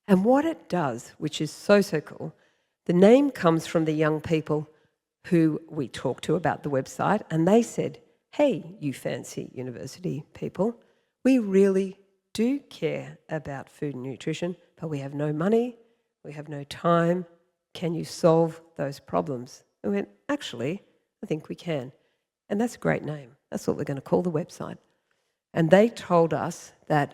And what it does, which is so cool, the name comes from the young people who we talked to about the website, and they said, hey, you fancy university people, we really do care about food and nutrition, but we have no money, we have no time. Can you solve those problems? And we went, actually, I think we can. And that's a great name. That's what we're going to call the website. And they told us that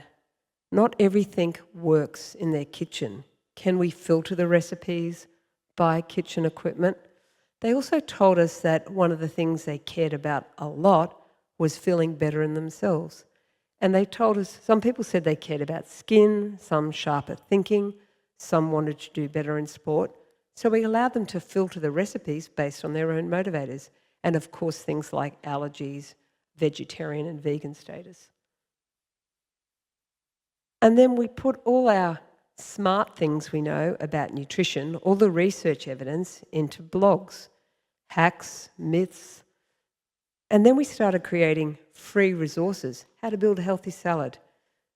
not everything works in their kitchen. Can we filter the recipes, buy kitchen equipment? They also told us that one of the things they cared about a lot was feeling better in themselves. And they told us, some people said they cared about skin, some sharper thinking, some wanted to do better in sport. So we allowed them to filter the recipes based on their own motivators. And of course, things like allergies, vegetarian and vegan status. And then we put all our smart things we know about nutrition, all the research evidence, into blogs, hacks, myths. And then we started creating free resources, how to build a healthy salad,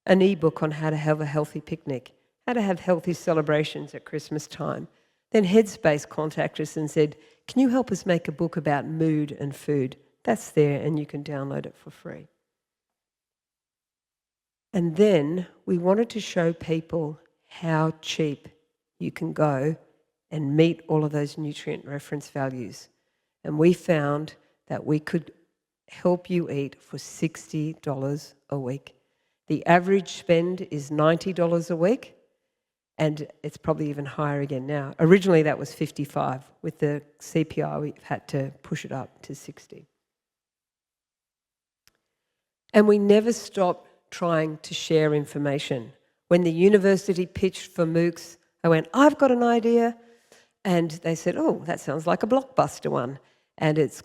an ebook on how to have a healthy picnic, how to have healthy celebrations at Christmas time. Then Headspace contacted us and said, can you help us make a book about mood and food? That's there and you can download it for free. And then we wanted to show people how cheap you can go and meet all of those nutrient reference values. And we found that we could help you eat for $60 a week. The average spend is $90 a week, and it's probably even higher again now. Originally that was $55. With the CPI, we've had to push it up to $60. And we never stopped trying to share information. When the university pitched for MOOCs, I went, I've got an idea. And they said, oh, that sounds like a blockbuster one. And it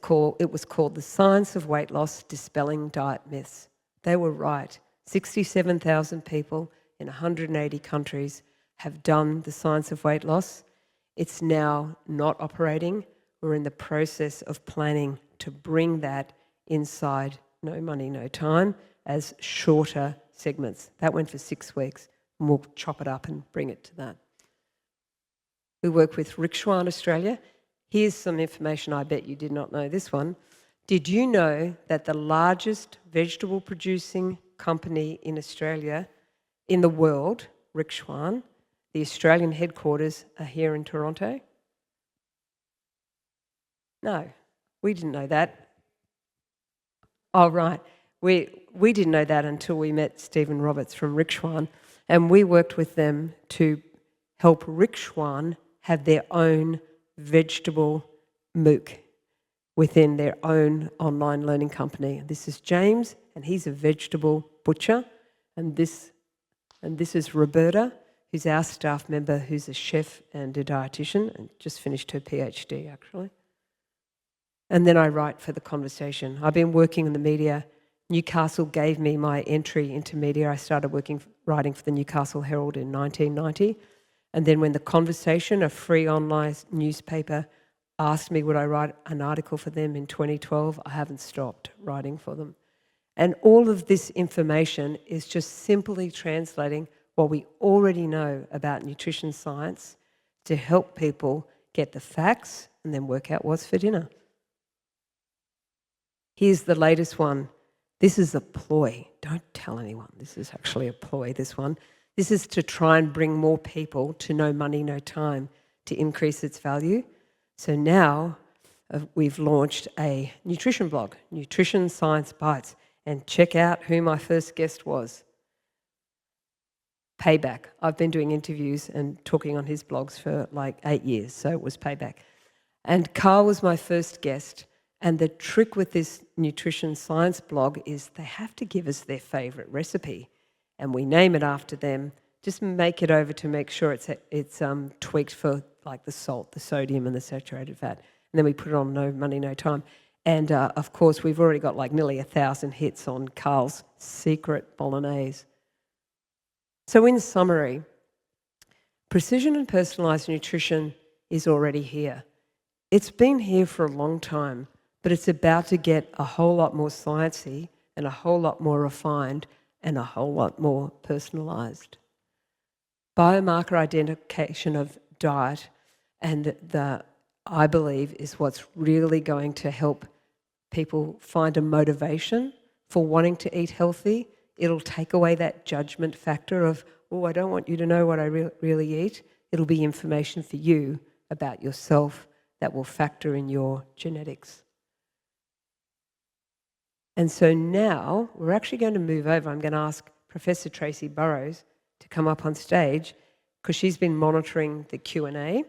was called The Science of Weight Loss, Dispelling Diet Myths. They were right. 67,000 people in 180 countries have done the science of weight loss. It's now not operating. We're in the process of planning to bring that inside No Money, No Time as shorter segments. That went for 6 weeks, and we'll chop it up and bring it to that. We work with Rickshaw Australia. Here's some information, I bet you did not know this one. Did you know that the largest vegetable producing company in Australia, in the world, Rickshaw, the Australian headquarters are here in Toronto? No, we didn't know that. Oh, right. We didn't know that until we met Stephen Roberts from Rickshaw, and we worked with them to help Rickshaw have their own vegetable MOOC within their own online learning company. This is James, and he's a vegetable butcher, and this is Roberta, who's our staff member, who's a chef and a dietitian, and just finished her PhD, actually. And then I write for The Conversation. I've been working in the media. Newcastle gave me my entry into media. I started writing for the Newcastle Herald in 1990. And then when The Conversation, a free online newspaper, asked me would I write an article for them in 2012, I haven't stopped writing for them. And all of this information is just simply translating what we already know about nutrition science to help people get the facts and then work out what's for dinner. Here's the latest one. This is a ploy. Don't tell anyone. This is actually a ploy, this one. This is to try and bring more people to No Money, No Time to increase its value. So now we've launched a nutrition blog, Nutrition Science Bites, and check out who my first guest was. Payback. I've been doing interviews and talking on his blogs for like 8 years, so it was Payback. And Carl was my first guest, And the trick with this nutrition science blog is they have to give us their favourite recipe, and we name it after them. Just make it over to make sure it's tweaked for like the salt, the sodium and the saturated fat. And then we put it on No Money, No Time. And of course, we've already got like nearly 1,000 hits on Carl's secret bolognese. So in summary, precision and personalised nutrition is already here. It's been here for a long time, but it's about to get a whole lot more sciencey and a whole lot more refined and a whole lot more personalised. Biomarker identification of diet and I believe is what's really going to help people find a motivation for wanting to eat healthy. It'll take away that judgment factor of, oh, I don't want you to know what I really eat. It'll be information for you about yourself that will factor in your genetics. And so now we're actually going to move over. I'm going to ask Professor Tracy Burrows to come up on stage because she's been monitoring the Q&A.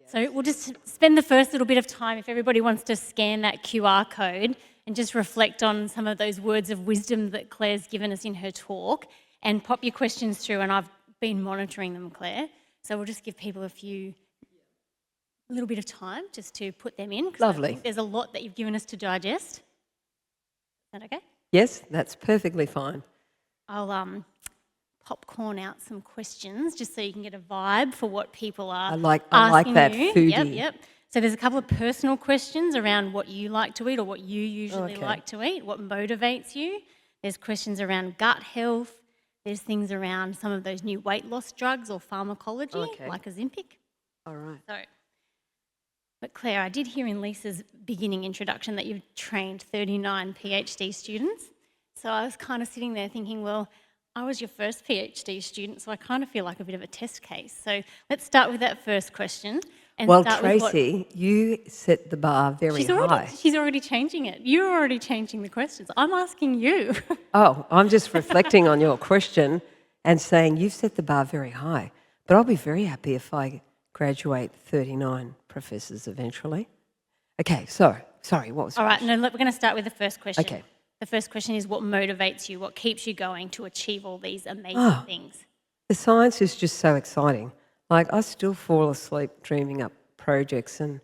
So we'll just spend the first little bit of time, if everybody wants to scan that QR code and just reflect on some of those words of wisdom that Claire's given us in her talk, and pop your questions through, and I've been monitoring them, Claire. So we'll just give people a little bit of time just to put them in. Lovely. I think there's a lot that you've given us to digest. Is that okay? Yes, that's perfectly fine. I'll popcorn out some questions just so you can get a vibe for what people are I like asking that you. foodie. Yep. So there's a couple of personal questions around what you like to eat or what you usually like to eat, what motivates you. There's questions around gut health. There's things around some of those new weight loss drugs or pharmacology, like Ozempic. All right. But Claire, I did hear in Lisa's beginning introduction that you've trained 39 PhD students. So I was kind of sitting there thinking, well, I was your first PhD student, so I kind of feel like a bit of a test case. So let's start with that first question. And Well, start Tracy, you set the bar very high. She's already changing it. You're already changing the questions. I'm asking you. Oh, I'm just reflecting on your question and saying you've set the bar very high. But I'll be very happy if I graduate 39 professors eventually. Okay, so, sorry, what was the All right, question? no, we're going to start with the first question. Okay. The first question is what motivates you, what keeps you going to achieve all these amazing things? The science is just so exciting. Like, I still fall asleep dreaming up projects and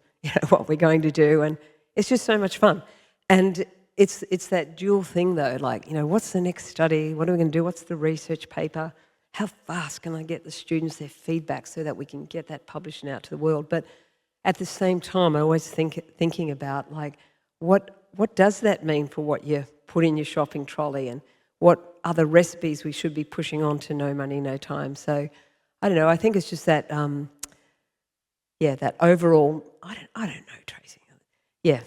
what we're going to do, and it's just so much fun. And it's that dual thing, though, like, what's the next study? What are we going to do? What's the research paper? How fast can I get the students their feedback so that we can get that published and out to the world? But at the same time, I always thinking about, like, what does that mean for what you put in your shopping trolley, and what other recipes we should be pushing on to No Money, No Time? So I don't know. I think it's just that, that overall, I don't know, Tracy. Yeah,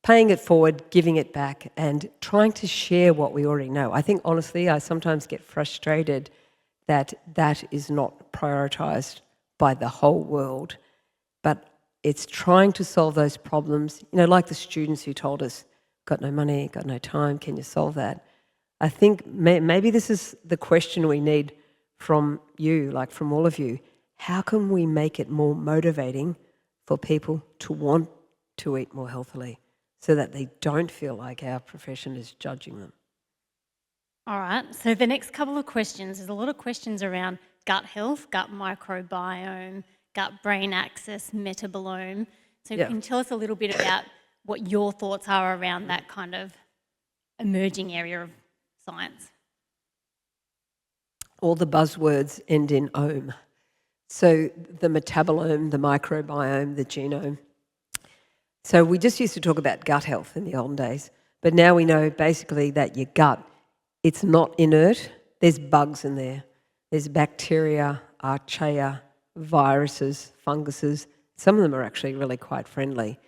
paying it forward, giving it back, and trying to share what we already know. I think, honestly, I sometimes get frustrated that that is not prioritised by the whole world, but it's trying to solve those problems, like the students who told us, got no money, got no time, can you solve that? I think maybe this is the question we need from you, like from all of you. How can we make it more motivating for people to want to eat more healthily so that they don't feel like our profession is judging them? All right, so the next couple of questions, there's a lot of questions around gut health, gut microbiome, gut-brain axis, metabolome. So can you tell us a little bit about what your thoughts are around that kind of emerging area of science? All the buzzwords end in "ome." So the metabolome, the microbiome, the genome. So we just used to talk about gut health in the olden days, but now we know basically that your gut, it's not inert. There's bugs in there. There's bacteria, archaea, viruses, funguses. Some of them are actually really quite friendly.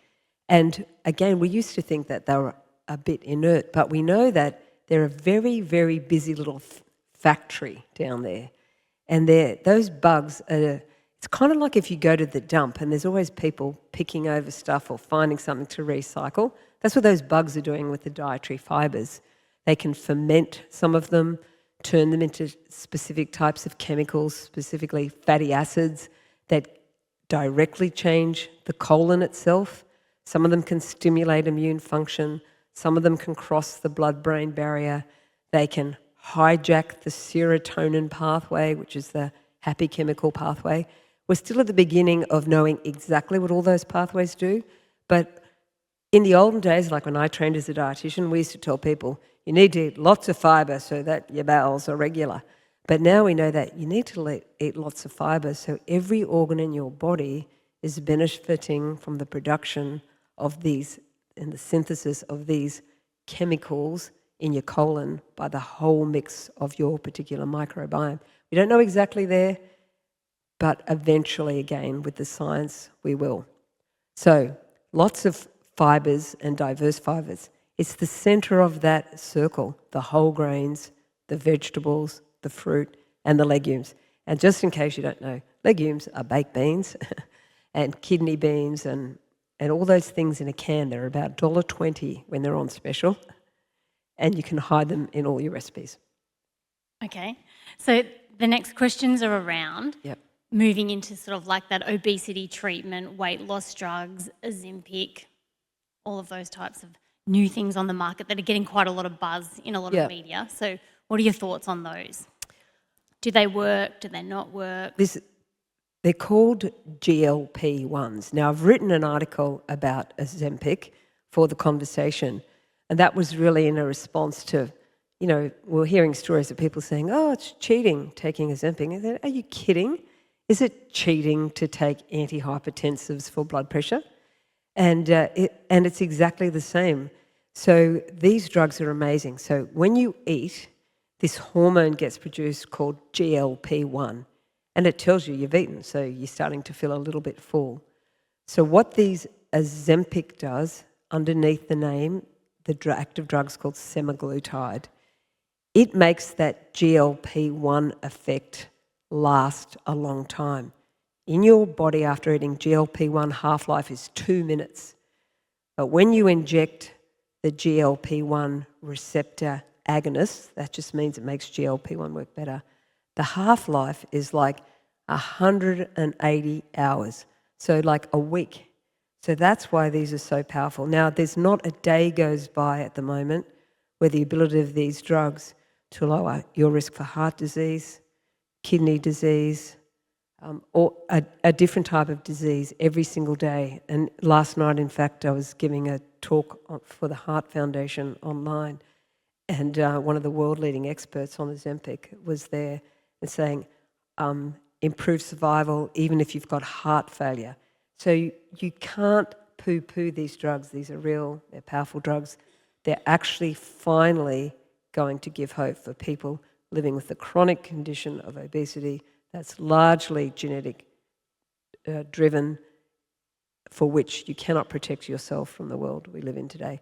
And again, we used to think that they were a bit inert, but we know that they're a very, very busy little factory down there. And those bugs are, it's kind of like if you go to the dump and there's always people picking over stuff or finding something to recycle. That's what those bugs are doing with the dietary fibres. They can ferment some of them, turn them into specific types of chemicals, specifically fatty acids, that directly change the colon itself. Some of them can stimulate immune function. Some of them can cross the blood-brain barrier. They can hijack the serotonin pathway, which is the happy chemical pathway. We're still at the beginning of knowing exactly what all those pathways do, but in the olden days, like when I trained as a dietitian, we used to tell people, you need to eat lots of fibre so that your bowels are regular. But now we know that you need to eat lots of fibre so every organ in your body is benefiting from the production of these and the synthesis of these chemicals in your colon by the whole mix of your particular microbiome. We don't know exactly there, but eventually, again, with the science, we will. So lots of fibres and diverse fibres. It's the centre of that circle, the whole grains, the vegetables, the fruit, and the legumes. And just in case you don't know, legumes are baked beans and kidney beans and all those things in a can. They're about $1.20 when they're on special, and you can hide them in all your recipes. Okay, so the next questions are around moving into sort of like that obesity treatment, weight loss drugs, Ozempic, all of those types of new things on the market that are getting quite a lot of buzz in a lot of media. So what are your thoughts on those? Do they work? Do they not work? They're called GLP-1s. Now, I've written an article about Ozempic for the conversation, and that was really in a response to, we're hearing stories of people saying, oh, it's cheating taking Ozempic. I said, are you kidding? Is it cheating to take antihypertensives for blood pressure? And it's exactly the same. So these drugs are amazing. So when you eat, this hormone gets produced called GLP-1, and it tells you you've eaten, so you're starting to feel a little bit full. So what these Ozempic does, underneath the name, the active drug's called semaglutide, it makes that GLP-1 effect last a long time. In your body after eating, GLP-1 half-life is 2 minutes. But when you inject the GLP-1 receptor agonist, that just means it makes GLP-1 work better, the half-life is like 180 hours, so like a week. So that's why these are so powerful. Now, there's not a day goes by at the moment where the ability of these drugs to lower your risk for heart disease, kidney disease, or a different type of disease every single day. And last night, in fact, I was giving a talk for the Heart Foundation online, and one of the world-leading experts on Ozempic was there and saying, improve survival even if you've got heart failure. So you can't poo-poo these drugs. These are real, they're powerful drugs. They're actually finally going to give hope for people living with the chronic condition of obesity that's largely genetic driven, for which you cannot protect yourself from the world we live in today.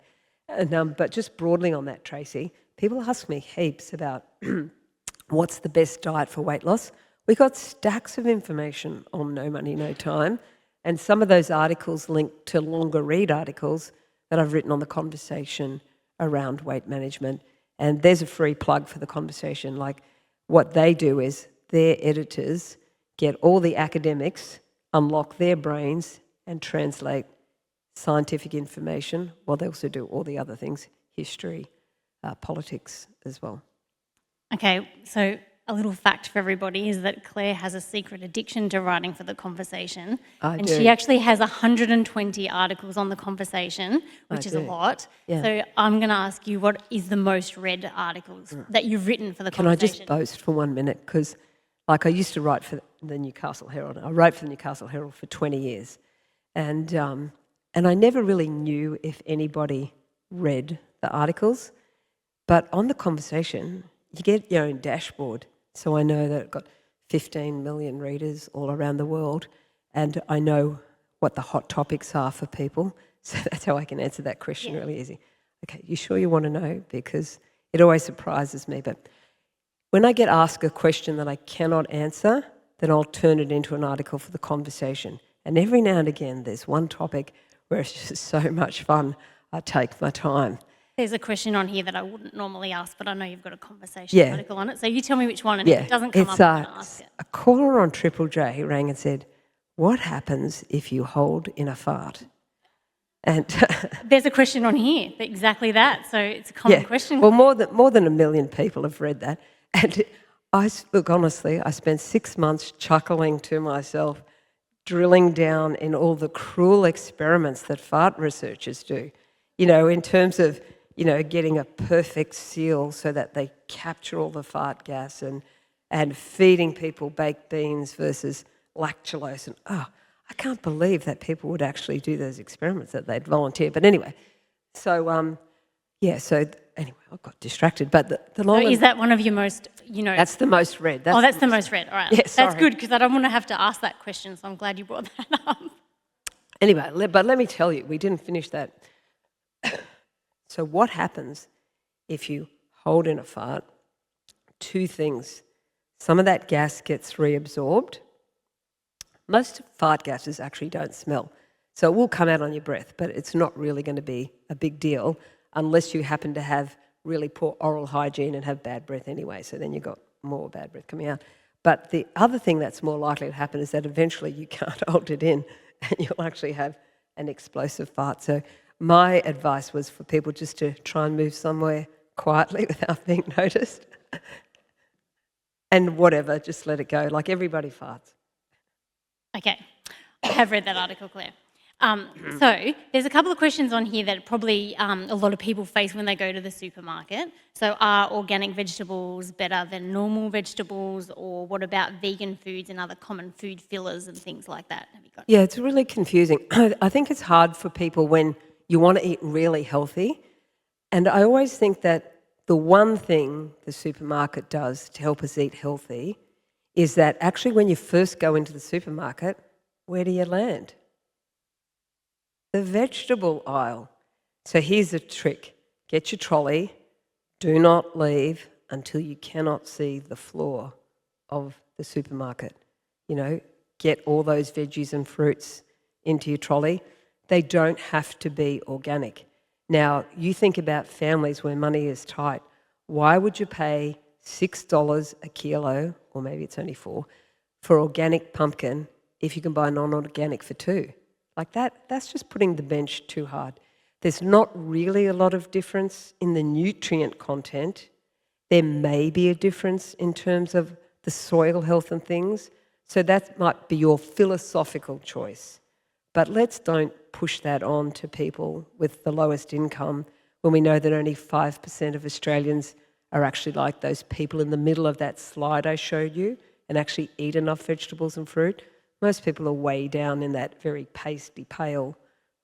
And, but just broadly on that, Tracy, people ask me heaps about what's the best diet for weight loss. We got stacks of information on No Money, No Time, and some of those articles link to longer read articles that I've written on the conversation around weight management. And there's a free plug for the conversation. Like, what they do is their editors get all the academics, unlock their brains, and translate scientific information, while they also do all the other things, history, politics as well. Okay, so a little fact for everybody is that Claire has a secret addiction to writing for the conversation. I do. She actually has 120 articles on the conversation, which is a lot. Yeah. So I'm going to ask you, what is the most read articles that you've written for the Can I conversation? just boast for 1 minute? Because like I used to write for the Newcastle Herald. I wrote for the Newcastle Herald for 20 years. And I never really knew if anybody read the articles. But on the conversation, you get your own dashboard. So I know that I've got 15 million readers all around the world, and I know what the hot topics are for people. So that's how I can answer that question really easy. Okay, you sure you want to know? Because it always surprises me. But when I get asked a question that I cannot answer, then I'll turn it into an article for the conversation. And every now and again, there's one topic where it's just so much fun, I take my time. There's a question on here that I wouldn't normally ask, but I know you've got a conversation article on it. So you tell me which one, and if it doesn't come up, I'm going to ask it. A caller on Triple J rang and said, what happens if you hold in a fart? And There's a question on here, exactly that. So it's a common question. well, more than 1 million people have read that. And look, honestly, I spent 6 months chuckling to myself, drilling down in all the cruel experiments that fart researchers do, in terms of, getting a perfect seal so that they capture all the fart gas and feeding people baked beans versus lactulose. And, I can't believe that people would actually do those experiments, that they'd volunteer. But anyway, so anyway, I got distracted. But the long So is that one of your most, that's the most read. That's the most read. All right. Yeah, That's good because I don't want to have to ask that question, so I'm glad you brought that up. Anyway, but let me tell you, we didn't finish that. So what happens if you hold in a fart? 2 things. Some of that gas gets reabsorbed. Most fart gases actually don't smell. So it will come out on your breath, but it's not really going to be a big deal unless you happen to have really poor oral hygiene and have bad breath anyway. So then you've got more bad breath coming out. But the other thing that's more likely to happen is that eventually you can't hold it in and you'll actually have an explosive fart. So my advice was for people just to try and move somewhere quietly without being noticed. And whatever, just let it go. Like everybody farts. Okay, I have read that article, Claire. So there's a couple of questions on here that probably a lot of people face when they go to the supermarket. So are organic vegetables better than normal vegetables, or what about vegan foods and other common food fillers and things like that? Have you got? Yeah, it's really confusing. I think it's hard for people when you want to eat really healthy. And I always think that the one thing the supermarket does to help us eat healthy is that actually when you first go into the supermarket, where do you land? The vegetable aisle. So here's a trick. Get your trolley. Do not leave until you cannot see the floor of the supermarket. Get all those veggies and fruits into your trolley. They don't have to be organic. Now, you think about families where money is tight. Why would you pay $6 a kilo, or maybe it's only $4, for organic pumpkin if you can buy non-organic for $2? Like that's just putting the bench too hard. There's not really a lot of difference in the nutrient content. There may be a difference in terms of the soil health and things. So that might be your philosophical choice. But let's don't push that on to people with the lowest income when we know that only 5% of Australians are actually like those people in the middle of that slide I showed you and actually eat enough vegetables and fruit. Most people are way down in that very pasty, pale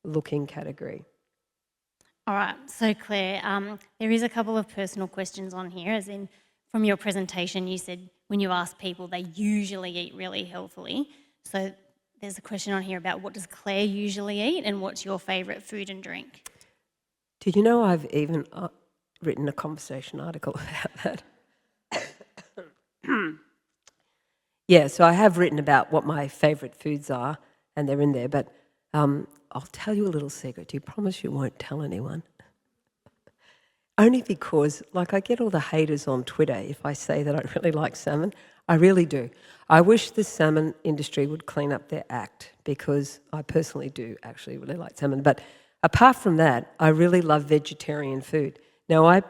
looking category. All right, so Claire, there is a couple of personal questions on here, as in from your presentation you said when you ask people they usually eat really healthily. So there's a question on here about what does Claire usually eat and what's your favourite food and drink? Did you know I've even written a conversation article about that? Yeah, so I have written about what my favourite foods are, and they're in there, but I'll tell you a little secret. Do you promise you won't tell anyone? Only because, I get all the haters on Twitter if I say that I really like salmon. I really do. I wish the salmon industry would clean up their act, because I personally do actually really like salmon. But apart from that, I really love vegetarian food. Now, I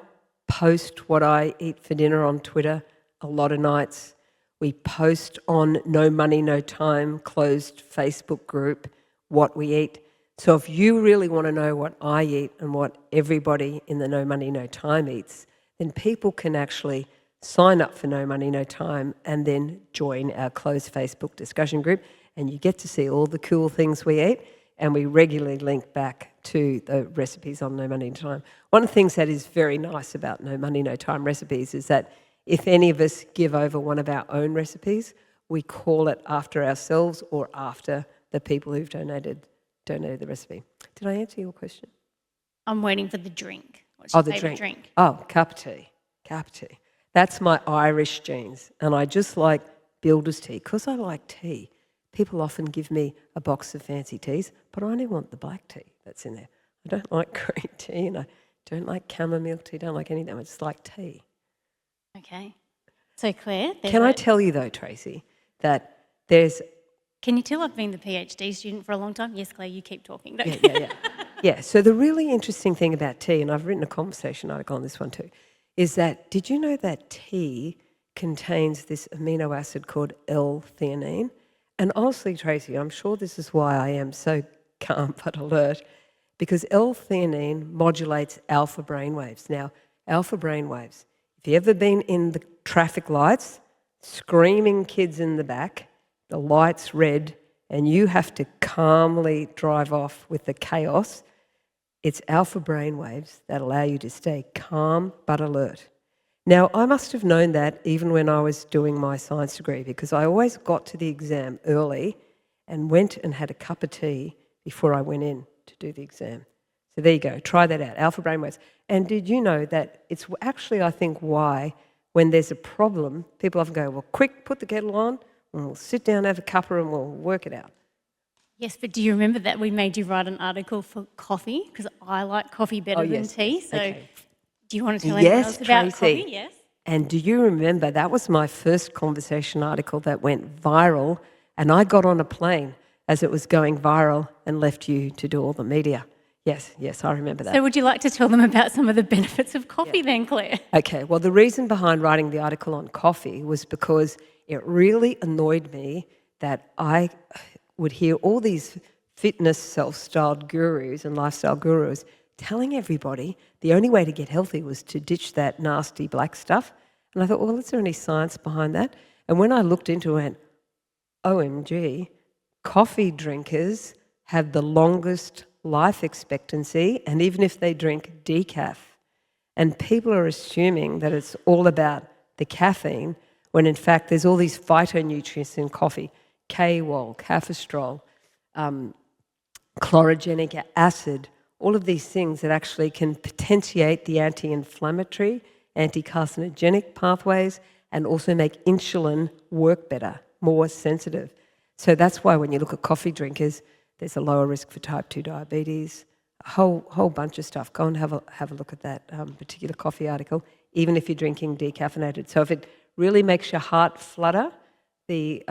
post what I eat for dinner on Twitter a lot of nights. We post on No Money, No Time closed Facebook group what we eat. So if you really want to know what I eat and what everybody in the No Money, No Time eats, then people can actually sign up for No Money, No Time and then join our closed Facebook discussion group, and you get to see all the cool things we eat, and we regularly link back to the recipes on No Money, No Time. One of the things that is very nice about No Money, No Time recipes is that if any of us give over one of our own recipes, we call it after ourselves or after the people who've donated the recipe. Did I answer your question? I'm waiting for the drink. What's your favourite drink? Oh, cup tea. That's my Irish genes, and I just like builder's tea because I like tea. People often give me a box of fancy teas, but I only want the black tea that's in there. I don't like green tea, and I don't like chamomile tea, don't like any of them. I just like tea. Okay. So Claire, can I tell you though, Tracy, that there's... Can you tell I've been the PhD student for a long time? Yes, Claire, you keep talking. Yeah. Yeah, so the really interesting thing about tea, and I've written a conversation article on this one too, is that did you know that tea contains this amino acid called L-theanine? And honestly, Tracy, I'm sure this is why I am so calm but alert, because L-theanine modulates alpha brainwaves. Now, alpha brainwaves, if you've ever been in the traffic lights, screaming kids in the back, the light's red, and you have to calmly drive off with the chaos, it's alpha brainwaves that allow you to stay calm but alert. Now, I must have known that even when I was doing my science degree, because I always got to the exam early and went and had a cup of tea before I went in to do the exam. So there you go, try that out, alpha brainwaves. And did you know that it's actually, I think, why when there's a problem, people often go, well, quick, put the kettle on, and we'll sit down, have a cuppa, and we'll work it out. Yes, but do you remember that we made you write an article for coffee? Because I like coffee better than tea. Yes, So okay. do you want to tell anyone else about Tracy. coffee? Yes. And do you remember, that was my first conversation article that went viral, and I got on a plane as it was going viral and left you to do all the media. Yes, I remember that. So would you like to tell them about some of the benefits of coffee then, Claire? Okay, well, the reason behind writing the article on coffee was because it really annoyed me that I would hear all these fitness self-styled gurus and lifestyle gurus telling everybody the only way to get healthy was to ditch that nasty black stuff. And I thought, well, is there any science behind that? And when I looked into it, I went, OMG, coffee drinkers have the longest life expectancy, and even if they drink decaf. And people are assuming that it's all about the caffeine, when in fact there's all these phytonutrients in coffee, K-wol, caffestrol, chlorogenic acid, all of these things that actually can potentiate the anti-inflammatory, anti-carcinogenic pathways and also make insulin work better, more sensitive. So that's why when you look at coffee drinkers, there's a lower risk for type 2 diabetes, a whole bunch of stuff. Go and have a look at that particular coffee article, even if you're drinking decaffeinated. So if it really makes your heart flutter, the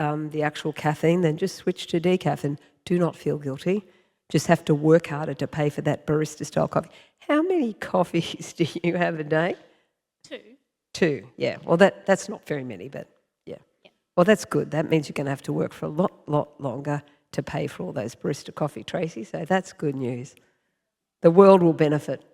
actual caffeine, then just switch to decaf and do not feel guilty. Just have to work harder to pay for that barista-style coffee. How many coffees do you have a day? 2. 2, yeah. Well, that's not very many, but yeah. Well, that's good. That means you're going to have to work for a lot longer to pay for all those barista coffee, Tracy. So that's good news. The world will benefit.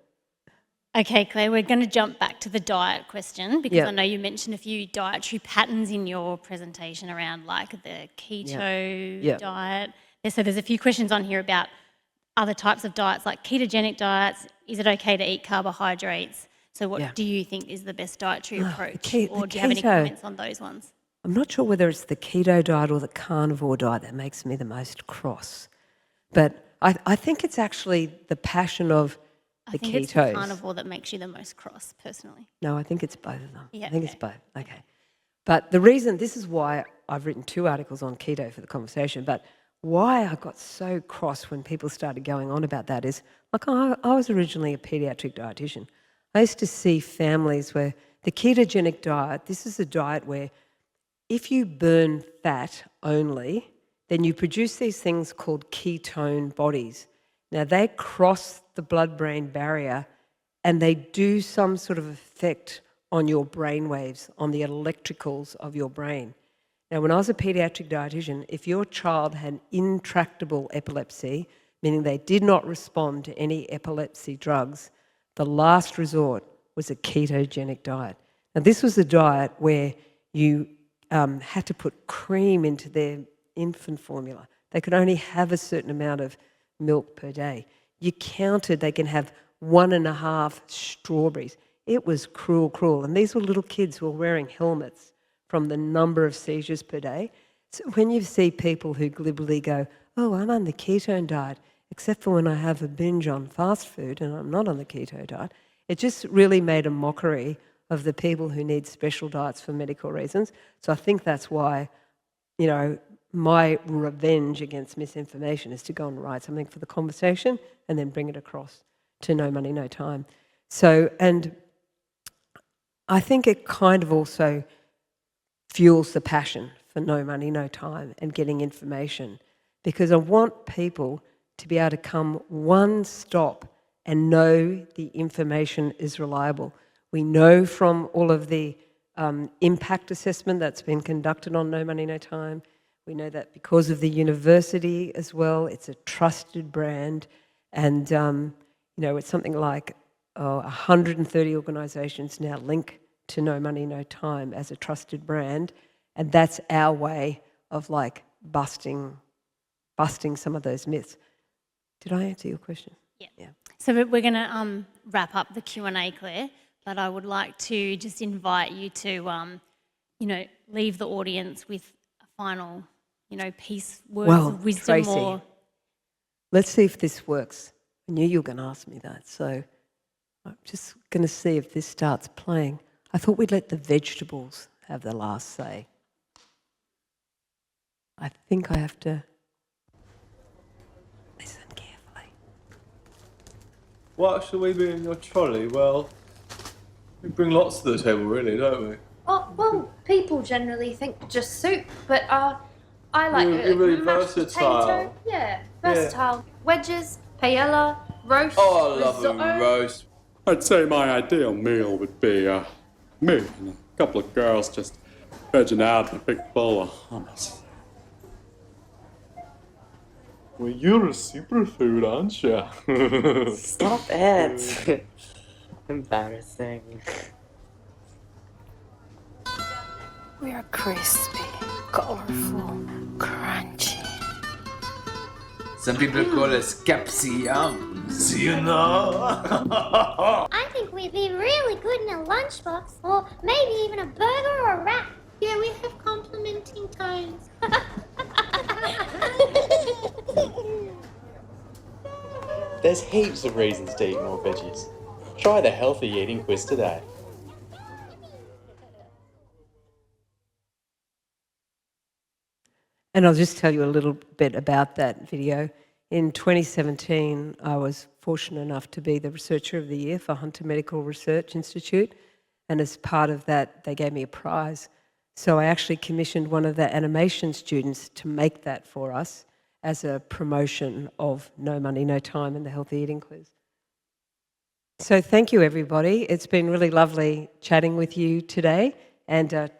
Okay, Claire, we're going to jump back to the diet question because I know you mentioned a few dietary patterns in your presentation around like the keto diet. So there's a few questions on here about other types of diets like ketogenic diets. Is it okay to eat carbohydrates? So what do you think is the best dietary approach? Or do you have any comments on those ones? I'm not sure whether it's the keto diet or the carnivore diet that makes me the most cross. But I think it's actually the passion of the ketos. I think it's the carnivore that makes you the most cross, personally. No, I think it's both of them. Yeah, I think it's both. Okay. But the reason, this is why I've written 2 articles on keto for the conversation, but why I got so cross when people started going on about that is, like, I was originally a paediatric dietitian. I used to see families where the ketogenic diet, this is a diet where if you burn fat only, then you produce these things called ketone bodies. Now, they cross the blood-brain barrier and they do some sort of effect on your brain waves, on the electricals of your brain. Now, when I was a paediatric dietitian, if your child had intractable epilepsy, meaning they did not respond to any epilepsy drugs, the last resort was a ketogenic diet. Now, this was a diet where you had to put cream into their infant formula. They could only have a certain amount of milk per day. You counted they can have 1.5 strawberries. It was cruel. And these were little kids who were wearing helmets from the number of seizures per day. So when you see people who glibly go, oh, I'm on the ketone diet, except for when I have a binge on fast food and I'm not on the keto diet, it just really made a mockery of the people who need special diets for medical reasons. So I think that's why, you know, my revenge against misinformation is to go and write something for the conversation and then bring it across to No Money, No Time. So, and I think it kind of also fuels the passion for No Money, No Time and getting information, because I want people to be able to come one stop and know the information is reliable. We know from all of the impact assessment that's been conducted on No Money, No Time. We know that because of the university as well, it's a trusted brand. And, it's something like 130 organisations now link to No Money, No Time as a trusted brand. And that's our way of busting some of those myths. Did I answer your question? Yeah. So we're going to wrap up the Q&A, Claire, but I would like to just invite you to, leave the audience with a final, words of wisdom. Tracy, or... let's see if this works. I knew you were going to ask me that, so I'm just going to see if this starts playing. I thought we'd let the vegetables have the last say. I think I have to listen carefully. What shall we be in your trolley? Well, we bring lots to the table, really, don't we? Oh, well, people generally think just soup, but I like You're really mashed versatile. potato. Yeah, versatile. Wedges, paella, roast, Oh, I love risotto. a roast. I'd say my ideal meal would be me and a couple of girls just vegging out in a big bowl of hummus. Well, you're a superfood, aren't you? Stop it. Embarrassing. We are crispy, colorful, crunchy. Some people call us capsiums, you know? I think we'd be really good in a lunchbox, or maybe even a burger or a wrap. Yeah, we have complementing tones. There's heaps of reasons to eat more veggies. Try the healthy eating quiz today. And I'll just tell you a little bit about that video. In 2017, I was fortunate enough to be the Researcher of the Year for Hunter Medical Research Institute. And as part of that, they gave me a prize. So I actually commissioned one of the animation students to make that for us as a promotion of No Money, No Time and the Healthy Eating Quiz. So thank you, everybody. It's been really lovely chatting with you today. And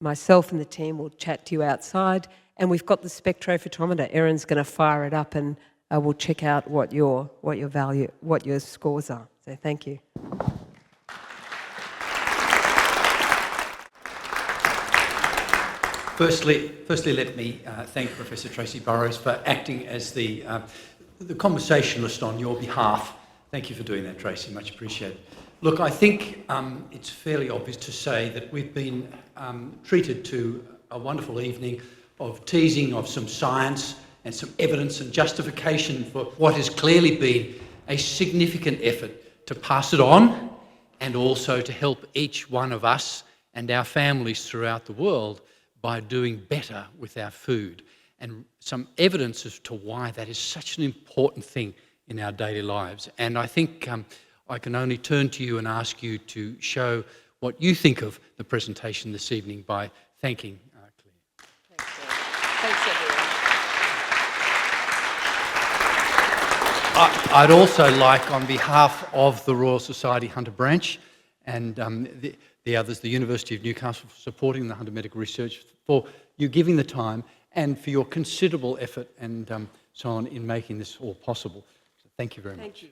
myself and the team will chat to you outside. And we've got the spectrophotometer. Erin's going to fire it up and we'll check out what your scores are. So thank you. Firstly, let me thank Professor Tracy Burrows for acting as the conversationalist on your behalf. Thank you for doing that, Tracy. Much appreciated. Look, I think it's fairly obvious to say that we've been treated to a wonderful evening of teasing of some science and some evidence and justification for what has clearly been a significant effort to pass it on and also to help each one of us and our families throughout the world by doing better with our food, and some evidence as to why that is such an important thing in our daily lives. And I think I can only turn to you and ask you to show what you think of the presentation this evening by thanking Claire. Thanks, everyone. I'd also like, on behalf of the Royal Society Hunter Branch and the others, the University of Newcastle, for supporting the Hunter Medical Research, for you giving the time and for your considerable effort and so on in making this all possible. So thank you very much. Thank you.